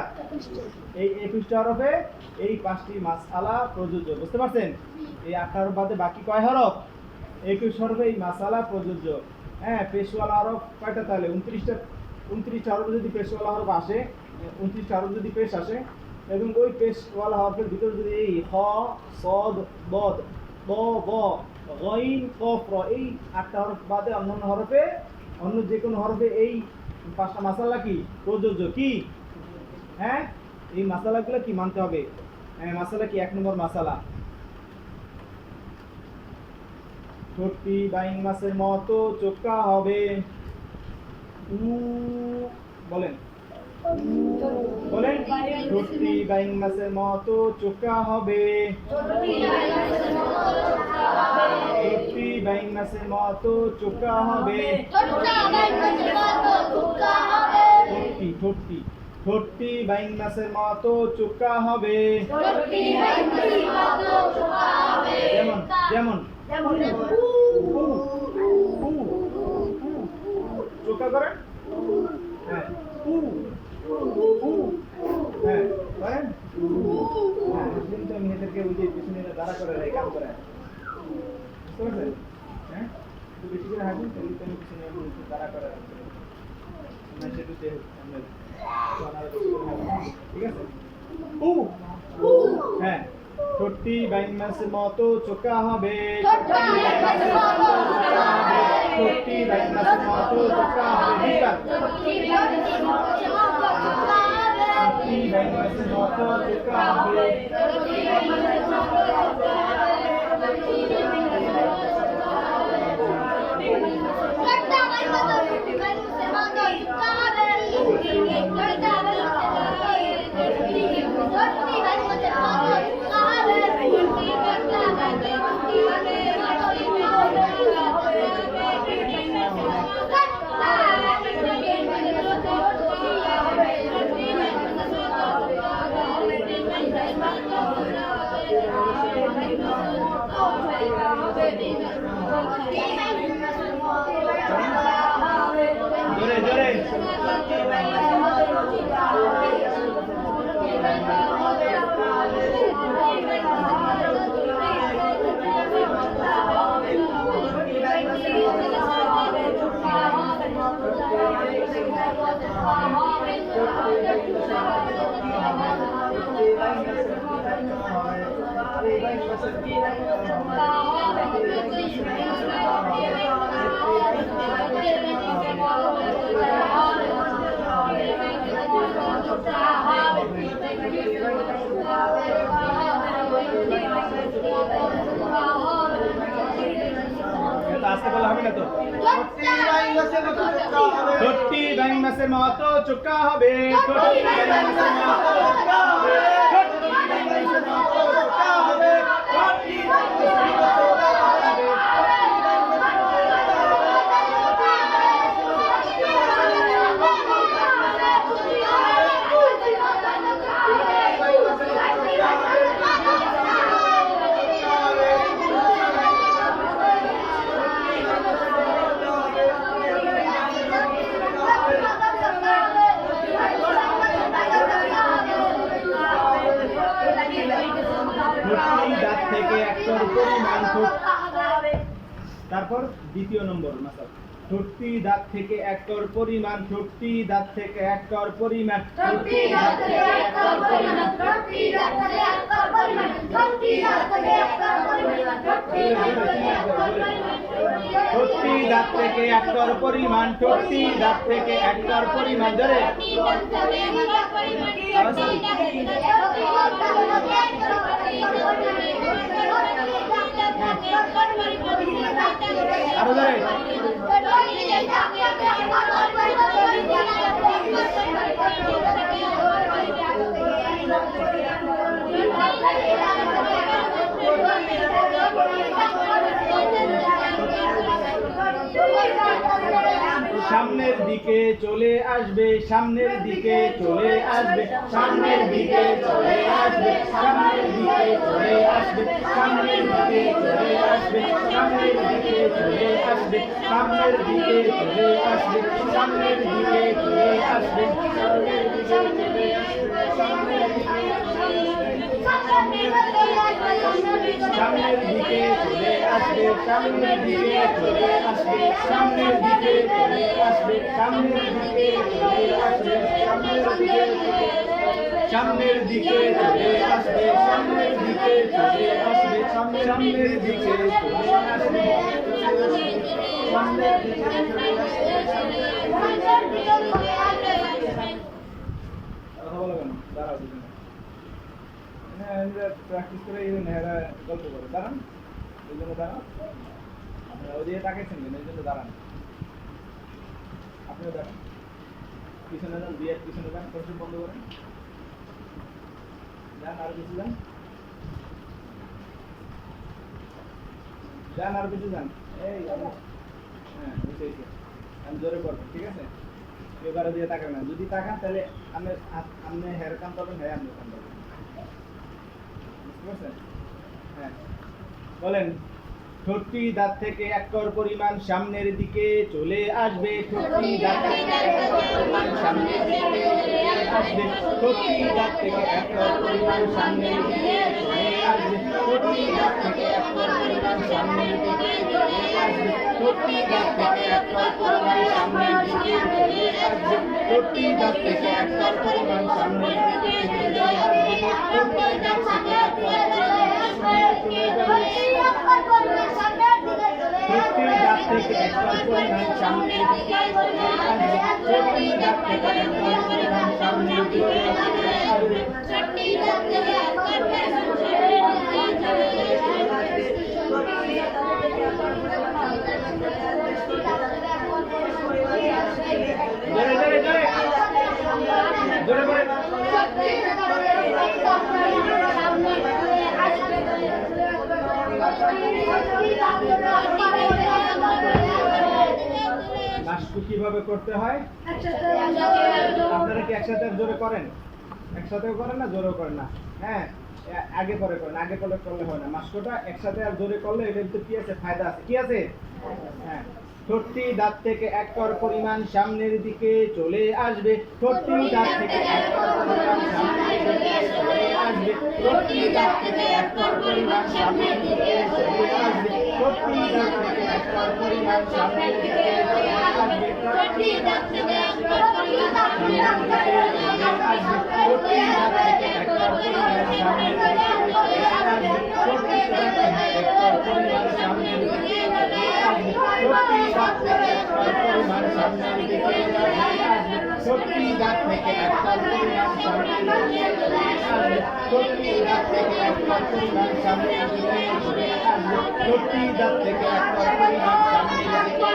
এই 21টা হরফে এই 5টি মাসআলা প্রযোজ্য। বুঝতে পারছেন? এই 8টা হরফ বাদে বাকি কয় হরফ? 21 হরফে এই মাসআলা প্রযোজ্য। হ্যাঁ, পেশওয়ালা হরফ কয়টা তাহলে? 29টা হরফে যদি পেশওয়ালা হরফ আসে, 29টা হরফ যদি পেশ আসে এবং ওই পেশওয়ালা হরফের ভিতর যদি এই খ, সদ, বদ, ব, ব, গইন, কফ, র এই 8টা হরফ বাদে অন্যান্য হরফে, অন্য যে কোনো হরফে এই 5টা মাসালা কি প্রযোজ্য? কি? হ্যাঁ, এই মাসালাগুলো কি মানতে হবে? হ্যাঁ, মাসালা কি? 1 নম্বর মাসালা, ঠোঁটটি বাইং মাছের মতো চোখা হবে। বলেন বলেন, ঠোঁটটি বাইং মাছের মতো চোখা হবে। ঠোঁটটি বাইং মাছের মতো চোখা হবে। ঠোঁটটি ঠোঁটটি ঠোঁটটি বাইং মাছের মতো চোখা হবে। যেমন যেমন চোখা করেন। হ্যাঁ, হ্যাঁ করেন। হ্যাঁ, কিন্তু আমি এদেরকে ওই যে পিছনে দাঁড়া করে রাখি, কাম করে। বুঝতে পারছেন? হ্যাঁ, একটু বেশি করে হাঁটুন, তাহলে তো আমি পিছনে একটু দাঁড়া করে রাখতে পারি। না সেটু দেহ আমরা ঠিক আছে। হ্যাঁ, ঠোঁটটি বাইং মাছের মতো চোখা হবে। ঠোঁটটি বাইং মাছের মতো চোখা হবে। ঠোঁটটি বাইং মাছের মতো চোখা হবে। জোরে জোরে আস্তে বলা হবে না তো। ঠোঁটটি বাইং মাছের মতো চোখা হবে। ঠোঁটটি বাইং মাছের মতো চোখা হবে। ঠোঁটটি বাইং মাছের মতো চোখা হবে। ঠোঁটটি বাইং মাছের মতো চোখা হবে। দাঁত থেকে একটার পরিমাণ তারপর দ্বিতীয় নম্বর মাসাল, ঠোঁটটি দাঁত থেকে একটার পরিমাণ। ঠোঁটটি দাঁত থেকে একটার পরিমাণ। ঠোঁটটি দাঁত থেকে একটার পরিমাণ। ঠোঁটটি দাঁত থেকে একটার পরিমাণ। ঠোঁটটি দাঁত থেকে একটার পরিমাণ। ঠোঁটটি দাঁত থেকে একটার পরিমাণ। ঠোঁটটি দাঁত থেকে একটার পরিমাণ। জোরে আরো জোরে। সামনের দিকে চলে আসবে, সামনের দিকে চলে আসবে, সামনের দিকে চলে আসবে, সামনের দিকে চলে আসবে, সামনের দিকে চলে আসবে, সামনের দিকে চলে আসবে, সামনের দিকে চলে আসবে, সামনের দিকে চলে আসবে, সামনের দিকে চলে আসবে, সামনের দিকে চলে আসবে, সামনের দিকে চলে আসবে, সামনের দিকে চলে আসবে, সামনের দিকে চলে আসবে, সামনের দিকে চলে আসবে, সামনের দিকে চলে আসবে, সামনের দিকে কথা বলো কেন? দাঁড়াও দুজনে। হ্যাঁ, প্র্যাকটিস করে এই নেহারা গল্প করে দাঁড়ান, এই জন্য দাঁড়ান। ওদিকে তাকাইছেন কেন? এই জন্য দাঁড়ান। আপনিও দাঁড়ান, পিছনে যান, বিয়ের পিছনে যান, প্রশ্ন বন্ধ করেন, যান আরো কিছু যান, যান আরো কিছু যান। এই হ্যাঁ, বুঝেছি। আমি জোরে করবেন, ঠিক আছে? এবারে দিয়ে তাকাবেন না, যদি তাকান তাহলে আপনি হেয়ার কান পাবেন, হ্যাঁ আপনি কান পাবেন, বুঝতে পারছেন? হ্যাঁ বলেন। ঠোঁটটি দাঁত থেকে এক কর পরিমাণ সামনের দিকে চলে আসবে, ঠোঁটটি দাঁত থেকে এক কর পরিমাণ সামনের দিকে চলে আসবে, ঠোঁটটি দাঁত থেকে এক কর পরিমাণ সামনের দিকে চলে আসবে, ঠোঁটটি দাঁত থেকে এক কর পরিমাণ সামনের দিকে চলে আসবে, ঠোঁটটি দাঁত থেকে এক কর পরিমাণ সামনের দিকে চলে আসবে, ঠোঁটটি দাঁত থেকে এক কর পরিমাণ সামনের দিকে চলে আসবে, ঠোঁটটি দাঁত থেকে এক কর পরিমাণ ঠোঁটটি দাঁত থেকে এক কর পরিমাণ সামনের দিকে চলে আসবে, ঠোঁটটি দাঁত থেকে এক কর পরিমাণ সামনের দিকে চলে আসবে, জোরে জোরে জোরে জোরে বলে। নাশকু কিভাবে করতে হয়? আপনারা কি একসাথে জোরে করেন? একসাথেও করেন না, জোরেও করেন না? হ্যাঁ, আগে পরে করেন, আগে পরে করলে হয় না। মাস্কটা একসাথে আর জোরে করলে এটার তো কি আছে, ফায়দা আছে। কি আছে? হ্যাঁ। ঠোঁটটি দাঁত থেকে এক কর পরিমাণ সামনের দিকে চলে আসবে, ঠোঁটটি দাঁত থেকে এক কর পরিমাণ সামনের দিকে চলে আসবে, ঠোঁটটি দাঁত থেকে এক কর পরিমাণ সামনের দিকে চলে আসবে, ঠোঁটটি দাঁত থেকে এক কর পরিমাণ সামনের দিকে চলে আসবে, ঠোঁটটি দাঁত থেকে এক কর পরিমাণ সামনের দিকে চলে আসবে, ঠোঁটটি দাঁত থেকে এক কর পরিমাণ সামনের দিকে চলে আসবে, ঠোঁটটি দাঁত থেকে এক কর পরিমাণ সামনের দিকে চলে আসবে, ঠোঁটটি দাঁত থেকে এক কর পরিমাণ সামনের দিকে চলে আসবে, ঠোঁটটি দাঁত থেকে এক কর পরিমাণ সামনের দিকে চলে আসবে, ঠোঁটটি দাঁত থেকে এক কর পরিমাণ সামনের দিকে চলে আসবে, ঠোঁটটি দাঁত থেকে এক কর পরিমাণ সামনের দিকে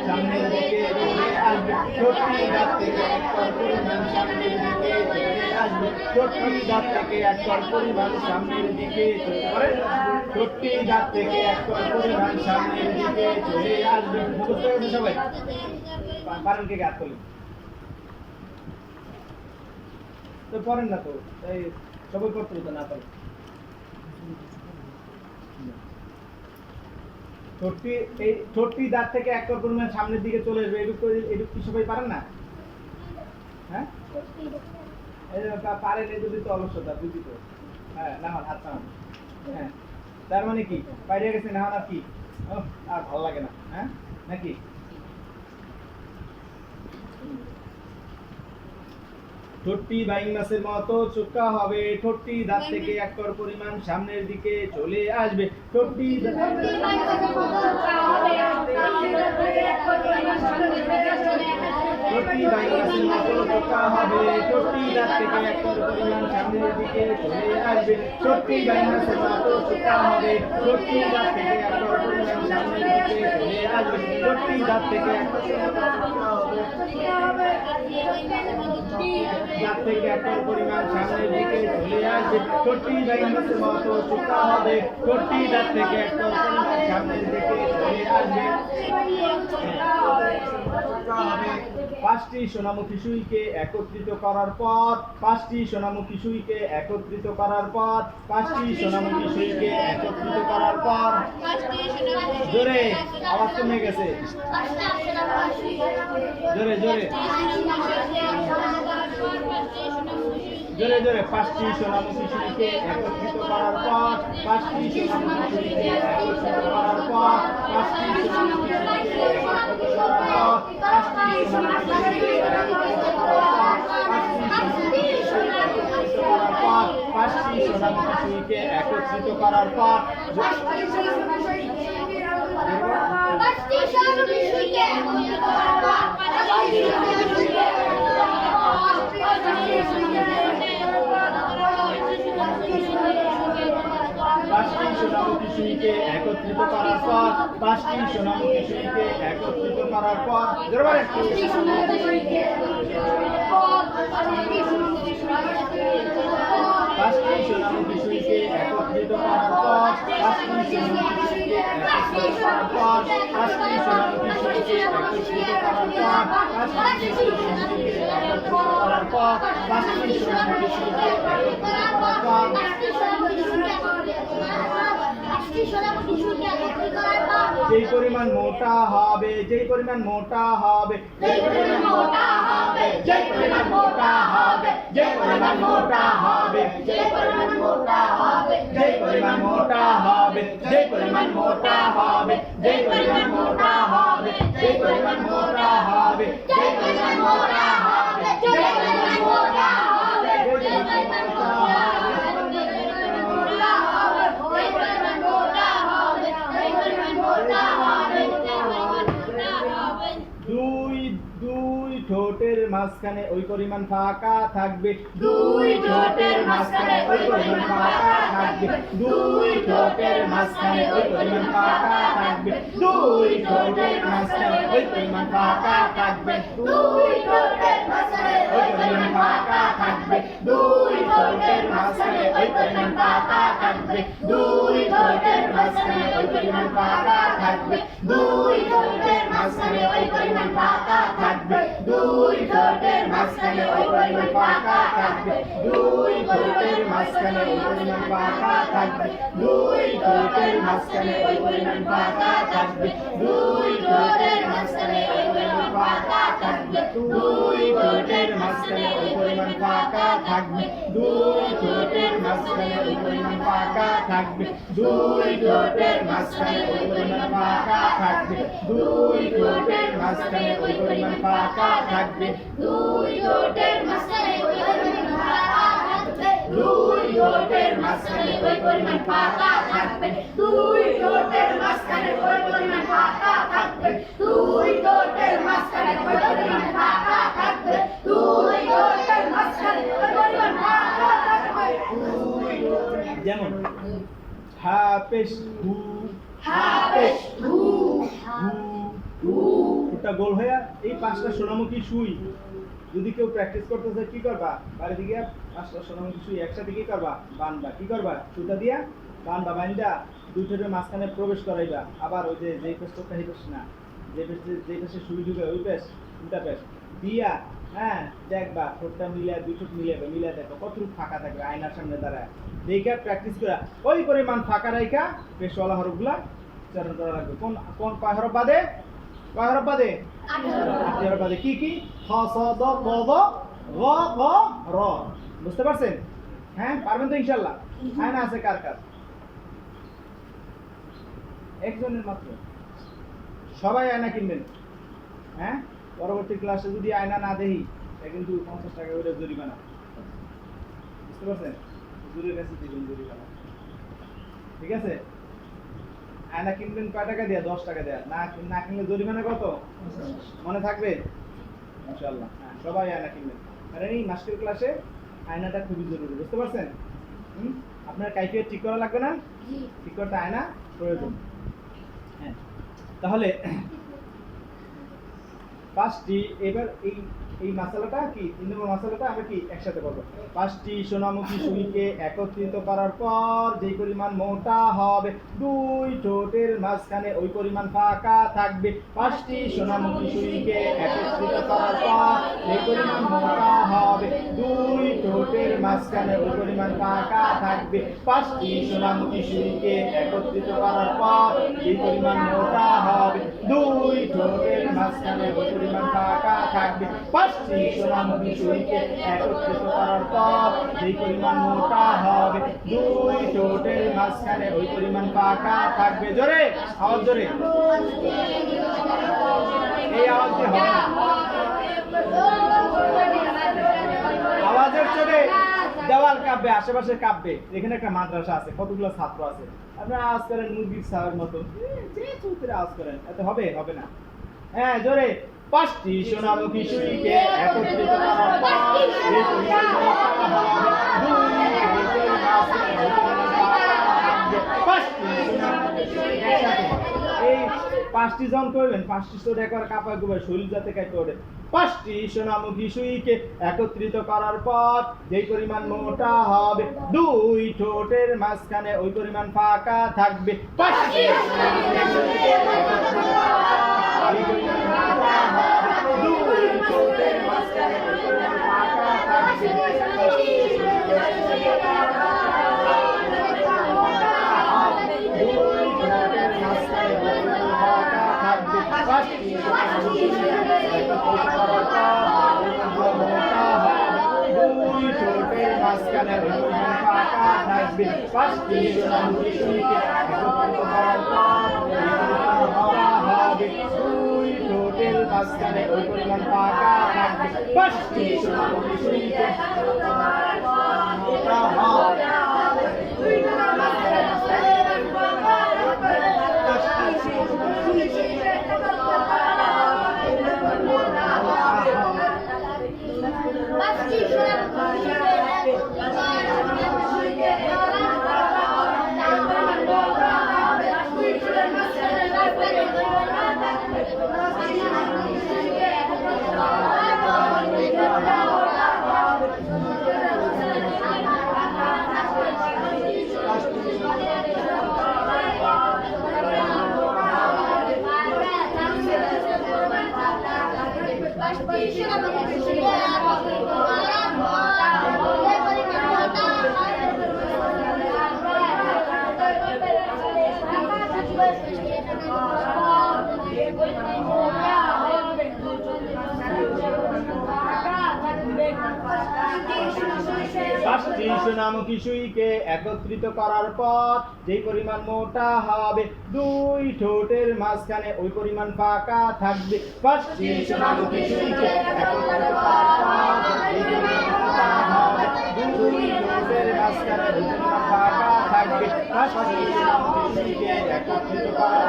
সামনের দিকে চলে আসবে, ঠোঁটটি দাঁত থেকে এক কর পরিমাণ সামনের দিকে চলে আসবে, ঠোঁটটি দাঁত থেকে এক কর পরিমাণ সামনের দিকে চলে আসবে, ঠোঁটটি দাঁত থেকে এক কর পরিমাণ সামনের দিকে চলে আসবে। মুখস্থ হয়েছে সবাই? পারেন কে গাছ করলেন? তো পড়েন না তো, তাই সবাই পড়তে হতো না পারে। ঠোঁটটি দাঁত থেকে এক কর পরিমাণ সামনের দিকে চলে আসবে, এটুকু কি সবাই পারেন না? হ্যাঁ পারেন, এই যদি তো অলসতা বুঝি তো। হ্যাঁ না হাত নামান। হ্যাঁ তার মানে কি বাইরে গেছে না আর কি আর ভালো লাগে না, হ্যাঁ নাকি? ঠোঁটটি বাইং মাছের মতো চোখা হবে, ঠোঁটটি দাঁত থেকে এক কর পরিমাণ সামনের দিকে চলে আসবে, ঠোঁটটি ঠোঁটটি বাইং মাছের মতো চোখা হবে, ঠোঁটটি দাঁত থেকে এক কর পরিমাণ সামনের দিকে চলে আসবে, ঠোঁটটি বাইং মাছের মতো চোখা হবে, ঠোঁটটি দাঁত থেকে এক কর পরিমাণ সামনের দিকে চলে আসবে, ঠোঁটটি দাঁত থেকে এক কর দাঁত থেকে এক কর পরিমাণ সামনের দিকে চলে আসবে, ঠোঁটটি বাইং মাছের মতো চোখা হবে, ঠোঁটটি দাঁত থেকে এক কর পরিমাণ সামনের দিকে চলে আসবে। 5টি সোনামুখী সুইকে একত্রিত করার পর 5টি সোনামুখী সুইকে একত্রিত করার পর 5টি সোনামুখী সুইকে একত্রিত করার পর জোরে আওয়াজ কমে গেছে জোরে জোরে জোরে জোরে 5টি সোনামুখী সুইকে একত্রিত করার পর 5টি সোনামুখী সুইকে একত্রিত করার পর 5টি সোনামুখী সুইকে একত্রিত করার পর 5টি সোনামুখী সুইকে একত্রিত করার পর 5টি সোনামুখী সুইকে একত্রিত করার পর 5টি সোনামুখী সুইকে একত্রিত করার পর 5টি সোনামুখী সুইকে পাঁচটি সোনামুখী সুইকে একত্রিত করার পর 5টি সোনামুখী সুইকে একত্রিত করার পর জোরে বলেন 5টি সোনামুখী সুইকে পাঁচটি সোনামুখী সুইকে একত্রিত করার পর 5টি সোনামুখী সুইকে একত্রিত করার পর 5টি সোনামুখী সুইকে একত্রিত করার পর 5টি সোনামুখী সুইকে একত্রিত করার পর 5টি সোনামুখী সুইকে একত্রিত করার পর যেই পরিমাণ মোটা হবে যেই পরিমাণ মোটা হবে যেই পরিমাণ মোটা হবে যেই পরিমাণ মোটা হবে যেই পরিমাণ মোটা হবে যেই পরিমাণ মোটা হবে যেই পরিমাণ মোটা হবে যেই পরিমাণ মোটা হবে যেই পরিমাণ মোটা হবে যেই পরিমাণ মোটা হবে যেই পরিমাণ মোটা হবে যেই পরিমাণ মোটা হবে যেই পরিমাণ মোটা দুই ঠোঁটের মাঝখানে ওই পরিমাণ ফাঁকা থাকবে দুই ঠোঁটের মাঝখানে ওই পরিমাণ ফাঁকা থাকবে দুই ঠোঁটের মাঝখানে ওই পরিমাণ ফাঁকা থাকবে দুই ঠোঁটের মাঝখানে ওই পরিমাণ ফাঁকা থাকবে দুই ঠোঁটের মাঝখানে ওই পরিমাণ ফাঁকা থাকবে দুই ঠোঁটের মাঝখানে ওই পরিমাণ ফাঁকা থাকবে দুই ঠোঁটের মাঝখানে ওই পরিমাণ ফাঁকা থাকবে দুই ঠোঁটের মাঝখানে ওই পরিমাণ ফাঁকা থাকবে দুই ঠোঁটের মাঝখানে ওই পরিমাণ ফাঁকা থাকবে দুই ঠোঁটের মাঝখানে ওই পরিমাণ ফাঁকা থাকবে দুই ঠোঁটের মাঝখানে ওই পরিমাণ ফাঁকা থাকবে দুই ঠোঁটের মাঝখানে ওই পরিমাণ ফাঁকা থাকবে দুই ঠোঁটের মাঝখানে ওই পরিমাণ ফাঁকা থাকবে দুই ঠোঁটের মাঝখানে ওই পরিমাণ ফাঁকা থাকবে দুই ঠোঁটের মাঝখানে ওই পরিমাণ ফাঁকা থাকবে দুই ঠোঁটের মাঝখানে ওই পরিমাণ ফাঁকা থাকবে দুই ঠোঁটের মাঝখানে ওই পরিমাণ ফাঁকা থাকবে দুই ঠোঁটের মাঝখানে ওই পরিমাণ ফাঁকা থাকবে দুই ঠোঁটের মাঝখানে ওই পরিমাণ ফাঁকা থাকবে দুই ঠোঁটের মাঝখানে ওই পরিমাণ ফাঁকা থাকবে দুই ঠোঁটের মাঝখানে ওই পরিমাণ ফাঁকা থাকবে যেমন হাফেজ হু হাফেজ হু হু ওটা গোল হয়ে এই 5টা সোনামুখী সুই যদি কেউ প্র্যাকটিস করতে চায় কি করবা বাড়ি থেকে 5টা সোনামুখী সুই একসাথে কি করবা বানবা কি করবা সুতা দিয়া বানবা বান্দা দুই ঠোঁটের মাঝখানে প্রবেশ করাইবা আবার ওই যে যেই পেশটা এই পেশ না যেই পেশে সুই ঢুকে ওই পেশ উল্টা পেশ দিয়া হ্যাঁ দেখবা ঠোঁটটা মিলিয়ে দুই ঠোঁট মিলিয়ে দেখো কতটুকু ফাঁকা থাকবে আয়নার সামনে দাঁড়ায় দেখা প্র্যাকটিস করা ওই পরিমাণ ফাঁকা রাখা পেশওয়ালা হরফগুলা উচ্চারণ করা লাগবে কোন কোন কয় হরফ বাদে কয় হরফ বাদে 8 হরফ বাদে কি কি খ ছ দ ক দ গ ঘ র বুঝতে পারছেন হ্যাঁ পারবেন তো ইনশাআল্লাহ আয়না আছে কার কার একজনের মাত্র সবাই আয়না কিনবেন হ্যাঁ পরবর্তী ক্লাসে যদি আয়না না দেই এটা কিন্তু 50 টাকা করে জরিমানা বুঝতে পারছেন হুজুরের কাছে দিবেন জরিমানা ঠিক আছে আয়না কিনবেন কয় টাকা দেয়া 10 টাকা দেয়া না কিনলে জরিমানা কত মনে থাকবে ইনশাআল্লাহ হ্যাঁ সবাই আয়না কিনবেন আর এই মাস্টার ক্লাসে আয়নাটা খুবই জরুরি বুঝতে পারছেন আপনার কাইফিয়ত ঠিক করা লাগবে না ঠিক করতে আয়না প্রয়োজন হ্যাঁ তাহলে পাঁচটি, এবার এই এই মশলাটা কি 3 নম্বর মশলাটা আমরা কি একসাথে করব। পাঁচটি সোনামুখী সুইকে একত্রিত করার পর যেই পরিমাণ মোটা হবে দুই ঠোঁটের মাঝখানে ওই পরিমাণ ফাঁকা থাকবে। পাঁচটি সোনামুখী সুইকে একত্রিত করার পর যেই পরিমাণ মোটা হবে দুই ঠোঁটের মাঝখানে ওই পরিমাণ ফাঁকা থাকবে। পাঁচটি সোনামুখী সুইকে একত্রিত করার পর যেই পরিমাণ মোটা হবে দুই ঠোঁটের মাঝখানে ওই পরিমাণ ফাঁকা থাকবে। পাঁচটি সোনামুখী সুইকে একত্রিত করার পর যেই পরিমাণ মোটা হবে দুই ঠোঁটের মাঝখানে ওই পরিমাণ ফাঁকা থাকবে। জোরে আওয়াজ, জোরে এই আওয়াজ দিয়ে হবে না। আওয়াজের চোটে দেওয়াল কাঁপবে, আশেপাশে কাঁপবে। এখানে একটা মাদ্রাসা আছে, কতগুলো ছাত্র আছে, আপনারা আওয়াজ করেন মুরগির ছাওয়ার মতো, যে চুলতে আওয়াজ করেন, এত হবে হবে না। হ্যাঁ জোরে। পাঁচটি সোনামুখী সুইকে একত্রিত করার পর যে পরিমাণ মোটা হবে দুই ঠোঁটের মাঝখানে ওই পরিমাণ ফাঁকা থাকবে। পাঁচটি সোনামুখী সুই একসাথে এই পাঁচটি জন করবেন, পাঁচটি চোট একবার কাঁপা করবে, শরীর যাতে কাঁপে ওঠে। পাঁচটি সোনামুখী সুইকে একত্রিত করার পর যেই পরিমাণ মোটা হবে দুই ঠোঁটের মাঝখানে ওই পরিমাণ ফাঁকা থাকবে। পাঁচটি সোনামুখী সুইকে একত্রিত করার পর যেই পরিমাণ মোটা হবে দুই ঠোঁটের মাঝখানে ওই পরিমাণ ফাঁকা থাকবে। পাঁচটি সোনামুখী সুইকে দুই ঠোঁটের মাঝখানে ওই পরিমাণ ফাঁকা থাকবে। পাঁচটি সোনামুখী সুইকে একত্রিত করার পর মোটা হবে দুই ঠোঁটের মাঝখানে ওই পরিমাণ ফাঁকা থাকবে। পাঁচটি সোনামুখী সুইকে একত্রিত করার পর মোটা হবে দুই ঠোঁটের মাঝখানে ওই পরিমাণ ফাঁকা থাকবে। পাঁচটি সোনামুখী সুইকে মোটা হবে পাঁচটি সোনামুখী সুইকে একত্রিত করার পর যেই পরিমাণ মোটা হবে দুই ঠোঁটের মাঝখানে ওই পরিমাণ ফাঁকা থাকবে। পাঁচটি সোনামুখী সুইকে একত্রিত করার পর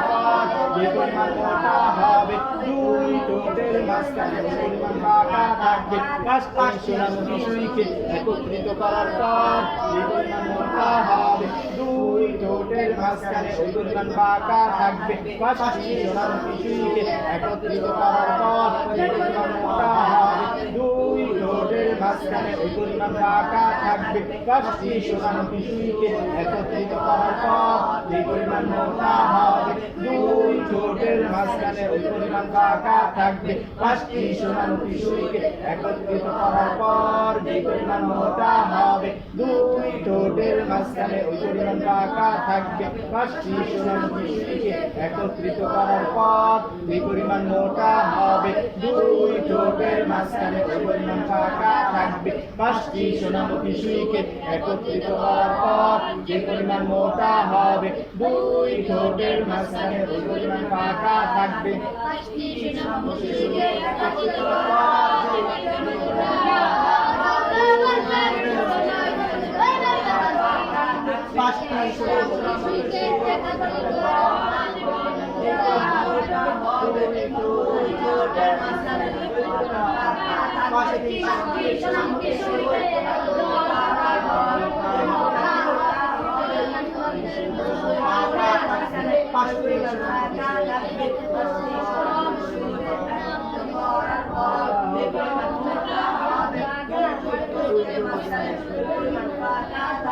যেই পরিমাণ মোটা হবে দুই ঠোঁটের মাঝখানে ওই পরিমাণ ফাঁকা থাকবে। পাঁচটি সোনামুখী সুইকে একত্রিত করার পর যেই পরিমাণ মোটা হবে দুই ঠোঁটের মাঝখানে ওই পরিমাণ ফাঁকা থাকবে। পাঁচটি সোনামুখী সুইকে একত্রিত করার পর যে পরিমাণ মোটা হবে দুই ঠোঁটের মাঝখানে ওই পরিমাণ ফাঁকা থাকবে। পাঁচটি সোনামুখী সুইকে একত্রিত করার পর যে পরিমাণ মোটা হবে দুই ঠোঁটের মাঝখানে ওই পরিমাণ ফাঁকা থাকবে। পাঁচটি সোনামুখী সুইকে একত্রিত করার পর যে পরিমাণ মোটা হবে দুই ঠোঁটের মাঝখানে ওই পরিমাণ ফাঁকা থাকবে। পাঁচটি সোনামুখী সুইকে একত্রিত করার পর যে পরিমাণ মোটা হবে দুই ঠোঁটের মাঝখানে ওই পরিমাণ ফাঁকা থাকবে। পাঁচটি সোনামুখী সুইকে একত্রিত করার পর যে পরিমাণ মোটা হবে দুই ঠোঁটের মাঝখানে ওই পরিমাণ ফাঁকা থাকবে। পাঁচটি সোনামুখী সুইকে একত্রিত করার পর যে পরিমাণ মোটা হবে দুই ঠোঁটের মাঝখানে ওই পরিমাণ ফাঁকা থাকবে। পাঁচটি সোনামুখী সুইকে একত্রিত করার পর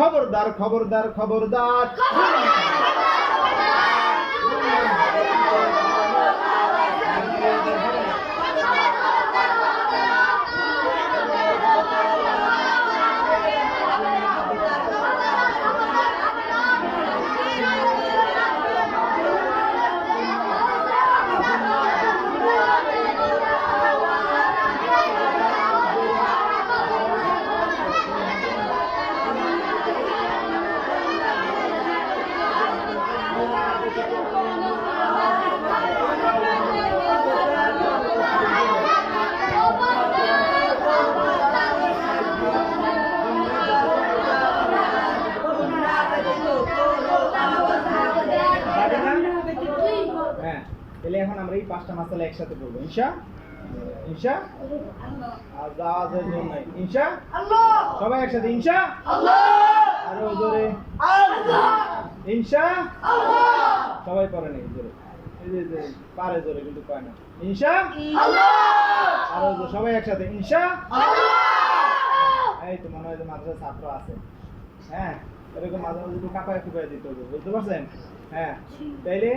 খবরদার খবরদার খবরদার হ্যাঁ, তাহলে এখন আমরা এই 5টা মাসালা একসাথে পড়বো ইনশা ইনশা আওয়াজের জন্য নাই ইনশা সবাই একসাথে ইনশা আরো জোরে ইনশা সবাই পড়ে নেই জোরে এই যে পারে জোরে কিন্তু পায় না ইনশা আরো জোরে সবাই একসাথে ইনশা এই তো মনে হয় যে মাদ্রাসা ছাত্র আছে হ্যাঁ এরকম মাঝে মাঝে একটু কাঁপায় কুপায় দিতে হবে বুঝতে পারছেন হ্যাঁ তাইলে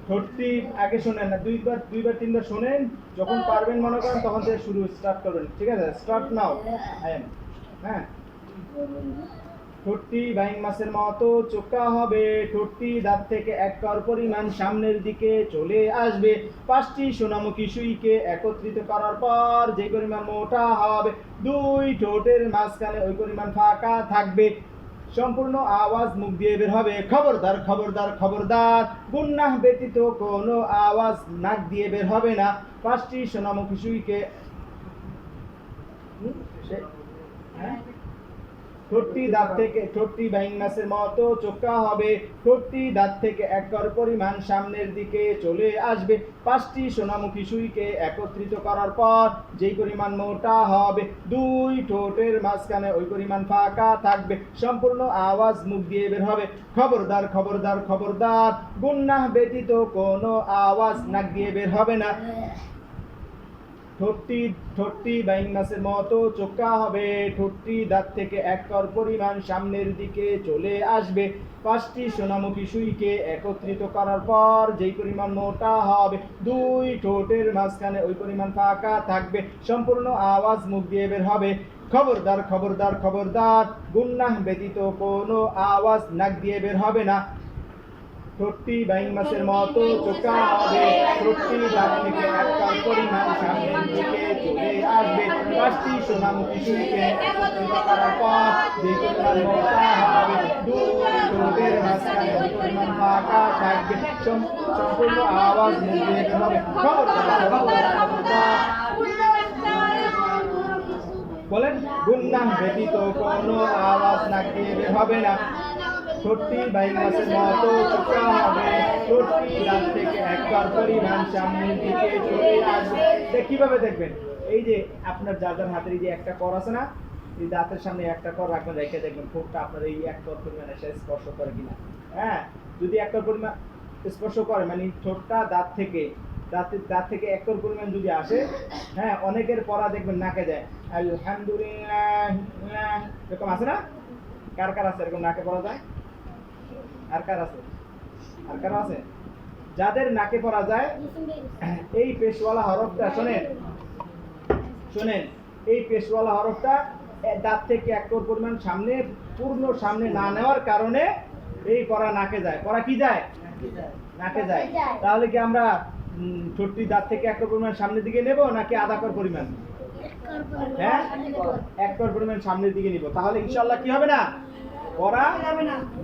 ঠোঁটটি আগে শোনেন না দুইবার তিনবার শোনেন যখন পারবেন মনে করেন তখন থেকে শুরু স্টার্ট করবেন ঠিক আছে স্টার্ট নাও হ্যাঁ ঠোঁটটি বাইং মাছের মতো চোখা হবে ঠোঁটটি দাঁত থেকে এক কর পরিমাণ সামনের দিকে চলে আসবে 5টি সোনামুখী সুইকে একত্রিত করার পর যে পরিমাণ মোটা হবে 2 ঠোঁটের মাঝখানে ওই পরিমাণ ফাঁকা থাকবে সম্পূর্ণ আওয়াজ মুখ দিয়ে বের হবে খবরদার খবরদার খবরদার গুন্নাহ ব্যতীত কোনো আওয়াজ নাক দিয়ে বের হবে না 5টি সোনামুখী সুইকে ঠোঁটটি বাইং মাছের মতো চোখা হবে ঠোঁটটি দাঁত থেকে এক কর পরিমাণ সামনের দিকে চলে আসবে 5টি সোনামুখী সুইকে একত্রিত করার পর যেই পরিমাণ মোটা হবে 2 ঠোঁটের মাঝখানে ওই পরিমাণ ফাঁকা থাকবে সম্পূর্ণ আওয়াজ মুখ দিয়ে বের হবে খবরদার খবরদার খবরদার গুন্নাহ ব্যতীত কোনো আওয়াজ নাক দিয়ে বের হবে না ঠোঁটটি বাইং মাছের মতো চোখা হবে ঠোঁটটি দাঁত থেকে এক কর পরিমাণ সামনের দিকে চলে আসবে 5টি সোনামুখী সুইকে একত্রিত করার পর যেই পরিমাণ মোটা হবে 2 ঠোঁটের মাঝখানে ওই পরিমাণ ফাঁকা থাকবে সম্পূর্ণ আওয়াজ মুখ দিয়ে বের হবে খবরদার খবরদার খবরদার গুন্নাহ ব্যতীত কোনো আওয়াজ নাক দিয়ে বের হবে না ঠোঁটটি বাইং মাছের মতো চোখা হবে ঠোঁটটি দাঁত থেকে এক কর পরিমাণ সামনের দিকে চলে আসবে 5টি সোনামুখী সুইকে একত্রিত করার পর যে পরিমাণ মোটা হবে 2 ঠোঁটের মাঝখানে ওই পরিমাণ ফাঁকা থাকবে সম্পূর্ণ আওয়াজ মুখ দিয়ে বের হবে খবরদার খবরদার খবরদার বলেন গুন্নাহ ব্যতীত কোনো আওয়াজ নাক দিয়ে বের হবে না ঠোঁটটি বাইং মাছের মতো চোখা হবে ঠোঁটটি দাঁত থেকে এক কর পরিমাণ সামনের দিকে চলে আসবে কিভাবে দেখবেন এই যে আপনার যার হাতের যে একটা কর আছে না এই দাঁতের সামনে একটা কর রাখবেন রেখে দেখবেন ঠোঁটটা আপনার এই এক কর পরিমাণ এসে স্পর্শ করে কিনা হ্যাঁ যদি এক কর পরিমাণ স্পর্শ করে মানে ঠোঁটটা দাঁত থেকে এক কর পরিমাণ যদি আসে হ্যাঁ অনেকের পড়া দেখবেন নাকে যায় আলহামদুলিল্লাহ এরকম আছে না কার কার আছে এরকম নাকে পড়া যায় আর কার আছে যাদের নাকে পড়া যায় এই পেশওয়ালা হরফটা শোনেন এই পেশওয়ালা হরফটা দাঁত থেকে এক কর পরিমাণ পূর্ণ সামনে না নেওয়ার কারণে এই পড়া নাকে যায় পড়া কি যায় নাকে যায় তাহলে কি আমরা ঠোঁটটি দাঁত থেকে এক কর পরিমাণ সামনের দিকে নেব নাকি আধা কর পরিমাণ হ্যাঁ এক কর পরিমাণ সামনের দিকে নিব তাহলে ইনশাআল্লাহ কি হবে না পড়া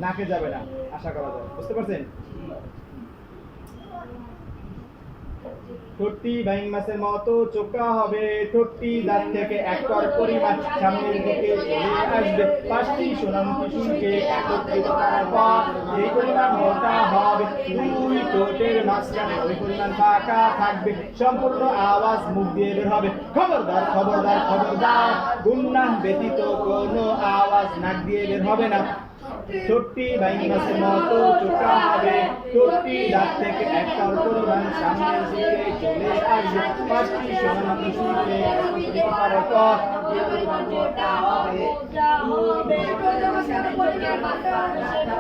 নাকে যাবে না আশা করা যায় বুঝতে পারছেন ঠোঁটটি বাইং মাছের মতো চোখা হবে ঠোঁটটি দাঁত থেকে এক কর পরিমাণ সামনের দিকে চলে আসবে 5টি সোনামুখী সুইকে একত্রিত করার পর এই পরিমাণ মোটা হবে 2 ঠোঁটের মাঝখানে ওই পরিমাণ ফাঁকা থাকবে সম্পূর্ণ আওয়াজ মুখ দিয়ে বের হবে খবরদার খবরদার খবরদার গুন্নাহ ব্যতীত কোনো আওয়াজ নাক দিয়ে বের হবে না ঠোঁটটি বাইং মাছের মতো চোখা হবে ঠোঁটটি দাঁত থেকে এক কর পরিমাণ সামনের দিকে চলে আসবে 5টি সোনামুখী সুইকে একত্রিত করার পর যে পরিমাণ মোটা হবে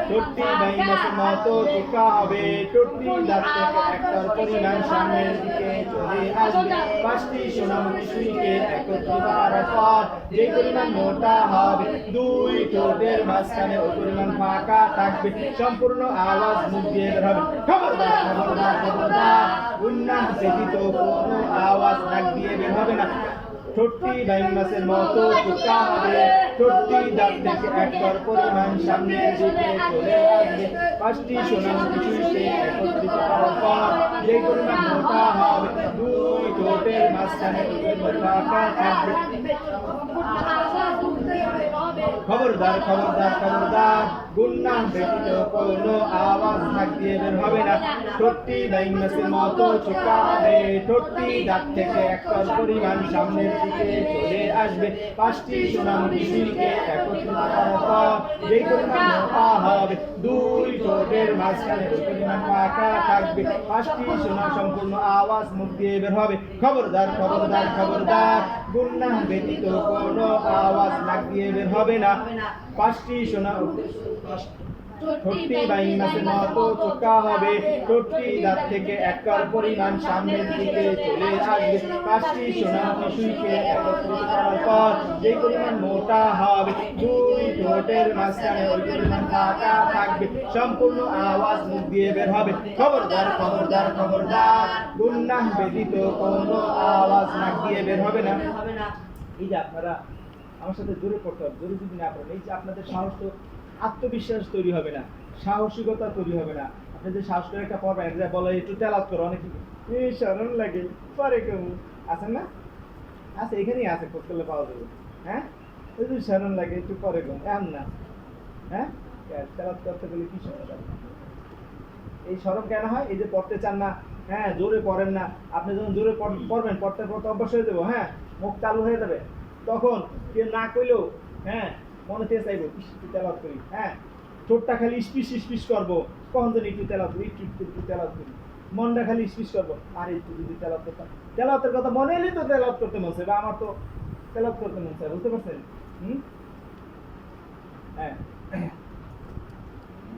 ঠোঁটটি মাইনাসের মতো চোখা হবে, ঠোঁটটি দাঁত থেকে একটার পরিমাণ সামনের দিকে চলে আসবে, পাঁচটি সোনামুখী সুইকে একত্রিত করার পর যে পরিমাণ মোটা হবে, দুই ঠোঁটের মাঝখানে ওই পরিমাণ ফাঁকা থাকবে, সম্পূর্ণ আওয়াজ মুখ দিয়ে বের হবে। খবরদার খবরদার খবরদার, উন্নাস ব্যতীত কোনো আওয়াজ নাক দিয়ে বের হবে না। ঠোঁটটি মাইনাসের মতো চোখা হবে, ঠোঁটটি দাঁত থেকে একটার পরিমাণ সামনের দিকে চলে আসবে, পাঁচটি সোনামুখী সুইকে একত্রিত করার পর যে পরিমাণ মোটা হবে, দুই ঠোঁটের মাঝখানে ওই পরিমাণ ফাঁকা থাকবে। খবরদার খবরদার খবরদার, গুন্নাহ ব্যতীত কোনো আওয়াজ নাক দিয়ে বের হবে না। ঠোঁটটি মাইনাসের মতো চোখা হবে, ঠোঁটটি দাঁত থেকে একটার পরিমাণ সামনের দিকে চলে আসবে, পাঁচটি সোনামুখী সুইকে একত্রিত করার পর যেই পরিমাণ মোটা হবে, দুই ঠোঁটের মাঝখানে ওই পরিমাণ ফাঁকা থাকবে, পাঁচটি সোনা সম্পূর্ণ আওয়াজ মুখ দিয়ে বের হবে। খবরদার খবরদার খবরদার, গুন্নাহ ব্যতীত কোনো আওয়াজ নাক দিয়ে বের হবে না। পাঁচটি সোনা ঠোঁটটি মাইনাসের মতো চোখা হবে, ঠোঁটটি দাঁত থেকে একটার পরিমাণ সামনের দিকে চলে আসবে, পাঁচটি সোনামুখী সুইকে একত্রিত করার পর যে পরিমাণ মোটা হবে, দুই ঠোঁটের মাঝখানে ওই পরিমাণ ফাঁকা থাকবে, সম্পূর্ণ আওয়াজ মুখ দিয়ে বের হবে। খবরদার খবরদার খবরদার, গুন্নাহ ব্যতীত কোনো আওয়াজ নাক দিয়ে বের হবে না। এই যে আপনারা আমার সাথে জোরে পড়তে হবে, জোরে যদি না পড়েন এই যে আপনাদের সাহস তো আত্মবিশ্বাস তৈরি হবে না, সাহসিকতা তৈরি হবে না। আপনি যে সাহস করে একটা পড়বেন, একটা বলে একটু তেলাওয়াত করো, অনেক শরম লাগে পরে কেমন আছেন না, আছে এখানেই আছে, খোঁজ করলে পাওয়া যাবে। হ্যাঁ ওই যে শরম লাগে একটু পরে কেমন এমন না, হ্যাঁ তেলাওয়াত করতে গেলে কি সমস্যা? এই শরম কেন হয়? এই যে পড়তে চান না, হ্যাঁ জোরে পড়েন না। আপনি যখন জোরে পড়বেন, পড়তে পড়তে অভ্যাস হয়ে যাবো, হ্যাঁ মুখ চালু হয়ে যাবে, তখন কেউ না কইলেও হ্যাঁ মনে থেকে চাইবো একটু তেলাওয়াত করি, হ্যাঁ ঠোঁটটা খালি স্পিস করবো, কখন যেন একটু তেলাওয়াত করি, একটু তেলাওয়াত করি, মনটা খালি স্পিস করবো, আর একটু যদি তেলাওয়াত করতাম, তেলাওয়াতের কথা মনে এলেই তো তেলাওয়াত করতে মন চাই, বা আমার তো তেলাওয়াত করতে মন চাই, বুঝতে পারছেন? হ্যাঁ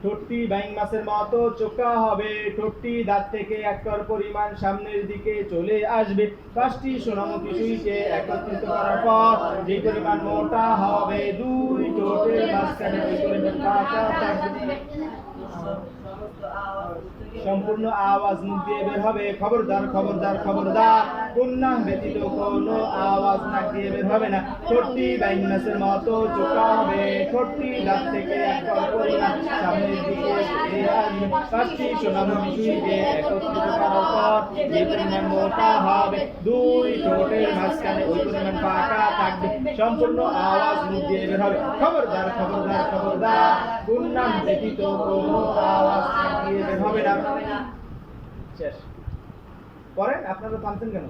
ঠোঁটটি বাইং মাছের মতো চোখা হবে, ঠোঁটটি দাঁত থেকে একটার পরিমাণ সামনের দিকে চলে আসবে, পাঁচটি সোনামুখী সুইকে একত্রিত করার পর যে পরিমাণ মোটা হবে, দুই ঠোঁটের মাঝখানে ওই পরিমাণ ফাঁকা থাকবে, সম্পূর্ণ আওয়াজ মুখ দিয়ে বের হবে। খবরদার খবরদার খবরদার, গুন্নাহ ব্যতীত কোনো আওয়াজ নাক দিয়ে বের হবে না। ঠোঁটটি বাইং মাছের মতো চোখা হবে, ঠোঁটটি দাঁত থেকে একটার পরিমাণ সামনের দিকে চলে আসবে, পাঁচটি সোনামুখী সুইকে একত্রিত করার পর যে পরিমাণ মোটা হবে, দুই ঠোঁটের মাঝখানে ওই পরিমাণ ফাঁকা থাকবে, সম্পূর্ণ আওয়াজ মুখ দিয়ে বের হবে। খবরদার খবরদার খবরদার, গুন্নাহ ব্যতীত কোনো আওয়াজ নাক দিয়ে বের হবে না। শেষ পরে আপনারা থামছেন কেন?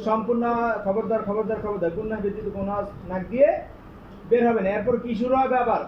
সম্পূর্ণ খবরদার খবরদার খবরদার, গুন্নাহ ব্যতীত কোনো আওয়াজ নাক দিয়ে বের হবে না। এরপর কি শুরু হবে? আবার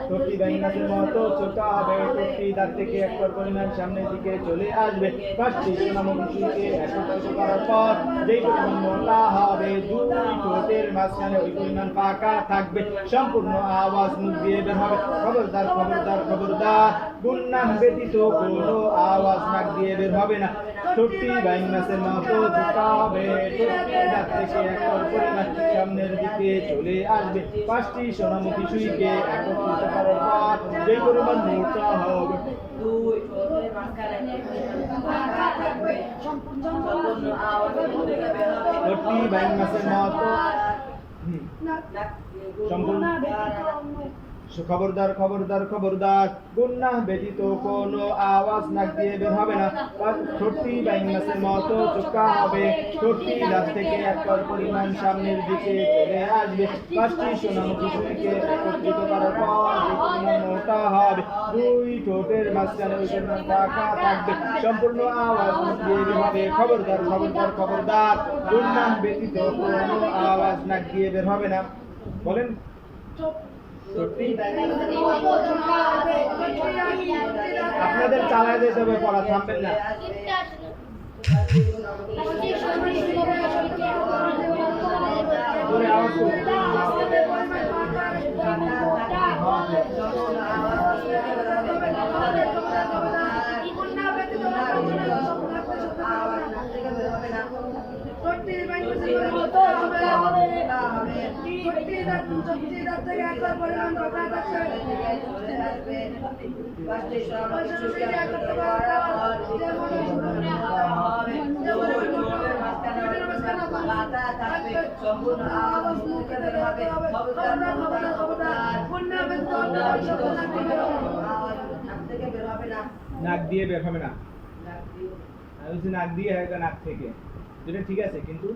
ঠোঁটটি বাইং মাছের মতো চোখা হবে, ঠোঁটটি দাঁত থেকে একটার পরিমাণ সামনের দিকে চলে আসবে, পাঁচটি সোনামুখী সুইকে একত্রিত করার পর যেই পরিমাণ মোটা হবে, দুই ঠোঁটের মাঝখানে ওই পরিমাণ ফাঁকা থাকবে, সম্পূর্ণ আওয়াজ মুখ দিয়ে বের হবে। খবরদার খবরদার খবরদার, গুন্নাহ ব্যতীত কোনো আওয়াজ নাক দিয়ে বের হবে না। ঠোঁটটি বাইং মাছের মতো চোখা হবে, ঠোঁটটি দাঁত থেকে একটার পরিমাণ সামনের দিকে চলে আসবে, পাঁচটি সোনামুখী সুইকে একত্রিত করার পর যে পরিমাণ মোটা হবে, দুই ঠোঁটের মাঝখানে ফাঁকা থাকবে, সম্পূর্ণ আওয়াজ মুখ থেকে বের হবে। ঠোঁটটি বাইং মাছের মতো সম্পূর্ণ খবরদার খবরদার খবরদার, গুন্নাহ ব্যতীত কোনো আওয়াজ নাক দিয়ে বের হবে না। ঠোঁটটি বাইং মাছের মতো চোখা হবে, ঠোঁটটি দাঁত থেকে একটার পরিমাণ সামনের দিকে চলে আসবে, পাঁচটি সোনামুখী সুইকে একত্রিত করার পর যে পরিমাণ মোটা হবে, দুই ঠোঁটের মাঝখানে ওই পরিমাণ ফাঁকা থাকবে, সম্পূর্ণ আওয়াজ মুখ দিয়ে বের হবে। খবরদার খবরদার খবরদার, গুন্নাহ ব্যতীত কোনো আওয়াজ নাক দিয়ে বের হবে না। বলেন আপনাদের চালায় যেতে হবে, পড়া থামবেন না। জোরে আওয়াজ করে নাক দিয়ে বের হবে না আমি বলছি নাক দিয়ে হয় নাক থেকে যেটা ঠিক আছে কিন্তু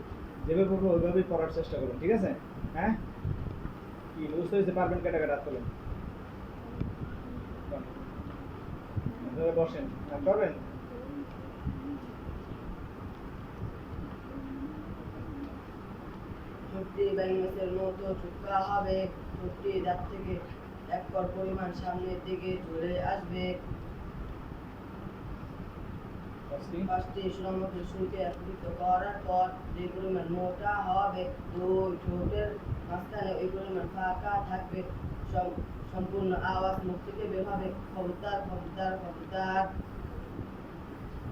যেভাবে পড়বো ওইভাবেই পড়ার চেষ্টা করুন ঠিক আছে হ্যাঁ কি বুঝতে হয়েছে পারবেন কেটে কেটে হাত তোলেন বসেন পারবেন ছোট্টি ব্যাঙের মতো চুপকা হবে ছোট্টি দাঁত থেকে এক কর পরিমাণ সামনের দিকে চলে আসবে পাঁচটি সুরমতের শুরুতে একত্রিত করার পর যে পরিমাণ মোটা হবে দুই ঠোঁটের মাঝখানে ওই পরিমাণ ফাঁকা থাকবে সম্পূর্ণ আওয়াজ মুখ থেকে বের হবে খবরদার খবরদার খবরদার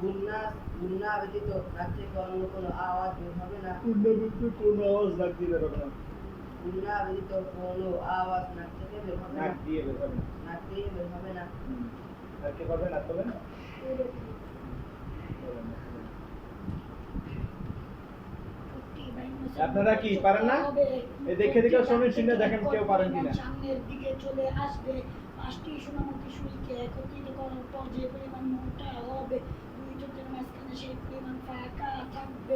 গুন্না গুন্না ব্যতীত নাক থেকে অন্য কোনো আওয়াজ বের হবে না কোনো আওয়াজ নাক দিয়ে বের হবে না গুন্না ব্যতীত কোনো আওয়াজ নাক থেকে বের হবে না নাক দিয়ে বের হবে না নাক দিয়ে বের হবে না আর কে পারবেন হাত তোলেন আপনারা কি পারেন না এই দেখে দেখে শুনে শুনে দেখেন কেউ পারেন কিনা সামনের দিকে চলে আসবে পাঁচটি সোনামুখী সুইকে একত্রিত করার পর যে পরিমাণ মোটা হবে দুই ঠোঁটের মাঝখানে সেই পরিমাণ ফাঁকা থাকবে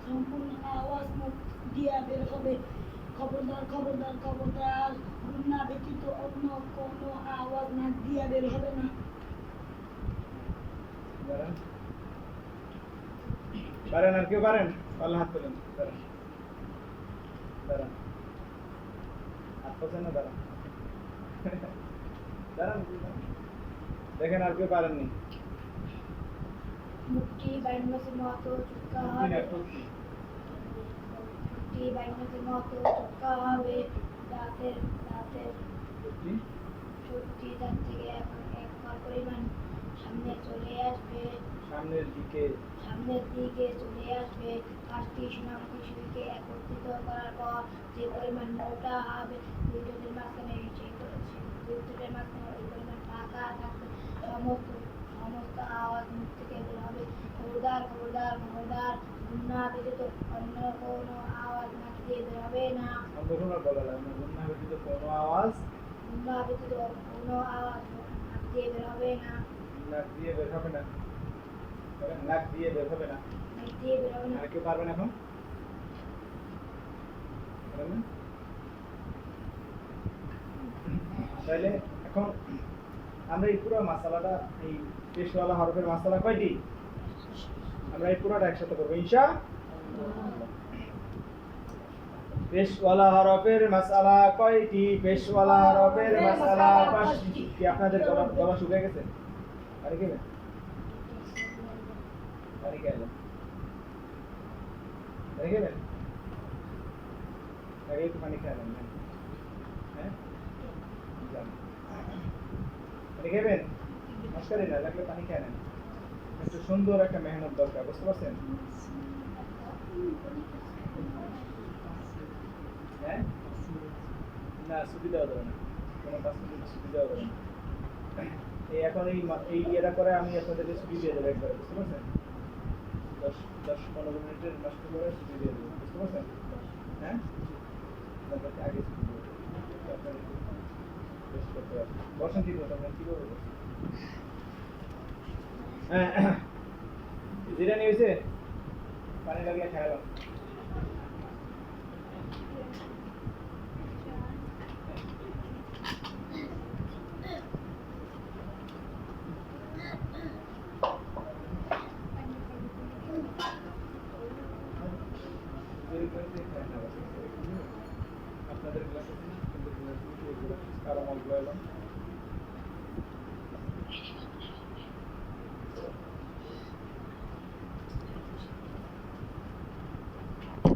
সম্পূর্ণ আওয়াজ মুখ দিয়া বের হবে খবরদার খবরদার খবরদার গুন্না ব্যতীত অন্য কোনো আওয়াজ নাক দিয়া বের হবে না পারেন আর কেউ পারেন পারলে হাত তোলেন দাঁড়ান দাঁড়ান হাত পাচ্ছেন না দাঁড়ান দাঁড়ান দেখেন আর কেউ পারেননি মুক্তি বাইনমাসের মতো চুপকা হবে মুক্তি বাইনমাসের মতো চুপকা হবে দাঁতের ছোট্টি দাঁত থেকে এক পরিমাণ সামনে চলে আসবে সামনের দিকে চলে আসবে পাঁচটি সোনামুখী সুইকে একত্রিত করার পর যে পরিমাণ মোটা হবে দুই ঠোঁটের মাঝখানে দুই ঠোঁটের মাঝখানে ওই পরিমাণ ফাঁকা থাকবে সমস্ত আওয়াজ মুখ থেকে বের হবে খবরদার খবরদার খবরদার গুন্না ব্যতীত অন্য কোনো আওয়াজ নাক দিয়ে বের হবে না বলা লাগবে গুন্না ব্যতীত কোনো আওয়াজ নাক দিয়ে বের হবে না নাক দিয়ে বের হবে না নাক দিয়ে বের হবে না আর কেউ পারবেন এখন তাহলে এখন আমরা এই পুরো মশলাটা এই পেশওয়ালা হরফের মশলা কয়টি আমরা এই পুরোটা একসাথে করবো পেশওয়ালা হরফের মশলা কয়টি পেশওয়ালা হরফের মশলা পাঁচটি কি আপনাদের গলা শুকিয়ে গেছে আরে কি পানি খেলেন পানি খেলেন আগে একটু পানি খেলেন হ্যাঁ পানি খেবেন নমস্কারই না লাগলে পানি খেলেন একটু সুন্দর একটা মেহনত দরকার বুঝতে পারছেন হ্যাঁ না সুবিধা দেবে না কোনো কাজ সুবিধা দেবে না এই এখন এই ইয়েটা করে আমি আপনাদেরকে ছুটি দিয়ে দেবো একবারে বুঝতে পারছেন 10-15 মিনিটের নষ্ট করে ছুটি দিয়ে দেবো বুঝতে পারছেন হ্যাঁ তারপরে আগে ছুটি দিয়ে দেবো আপনার বেশ করতে পারবেন বসেন ঠিক মতো আপনার কী করবো যেটা নিয়ে হয়েছে পানি লাগিয়ে খেলাম আপনাদের ক্লাসে কারো মত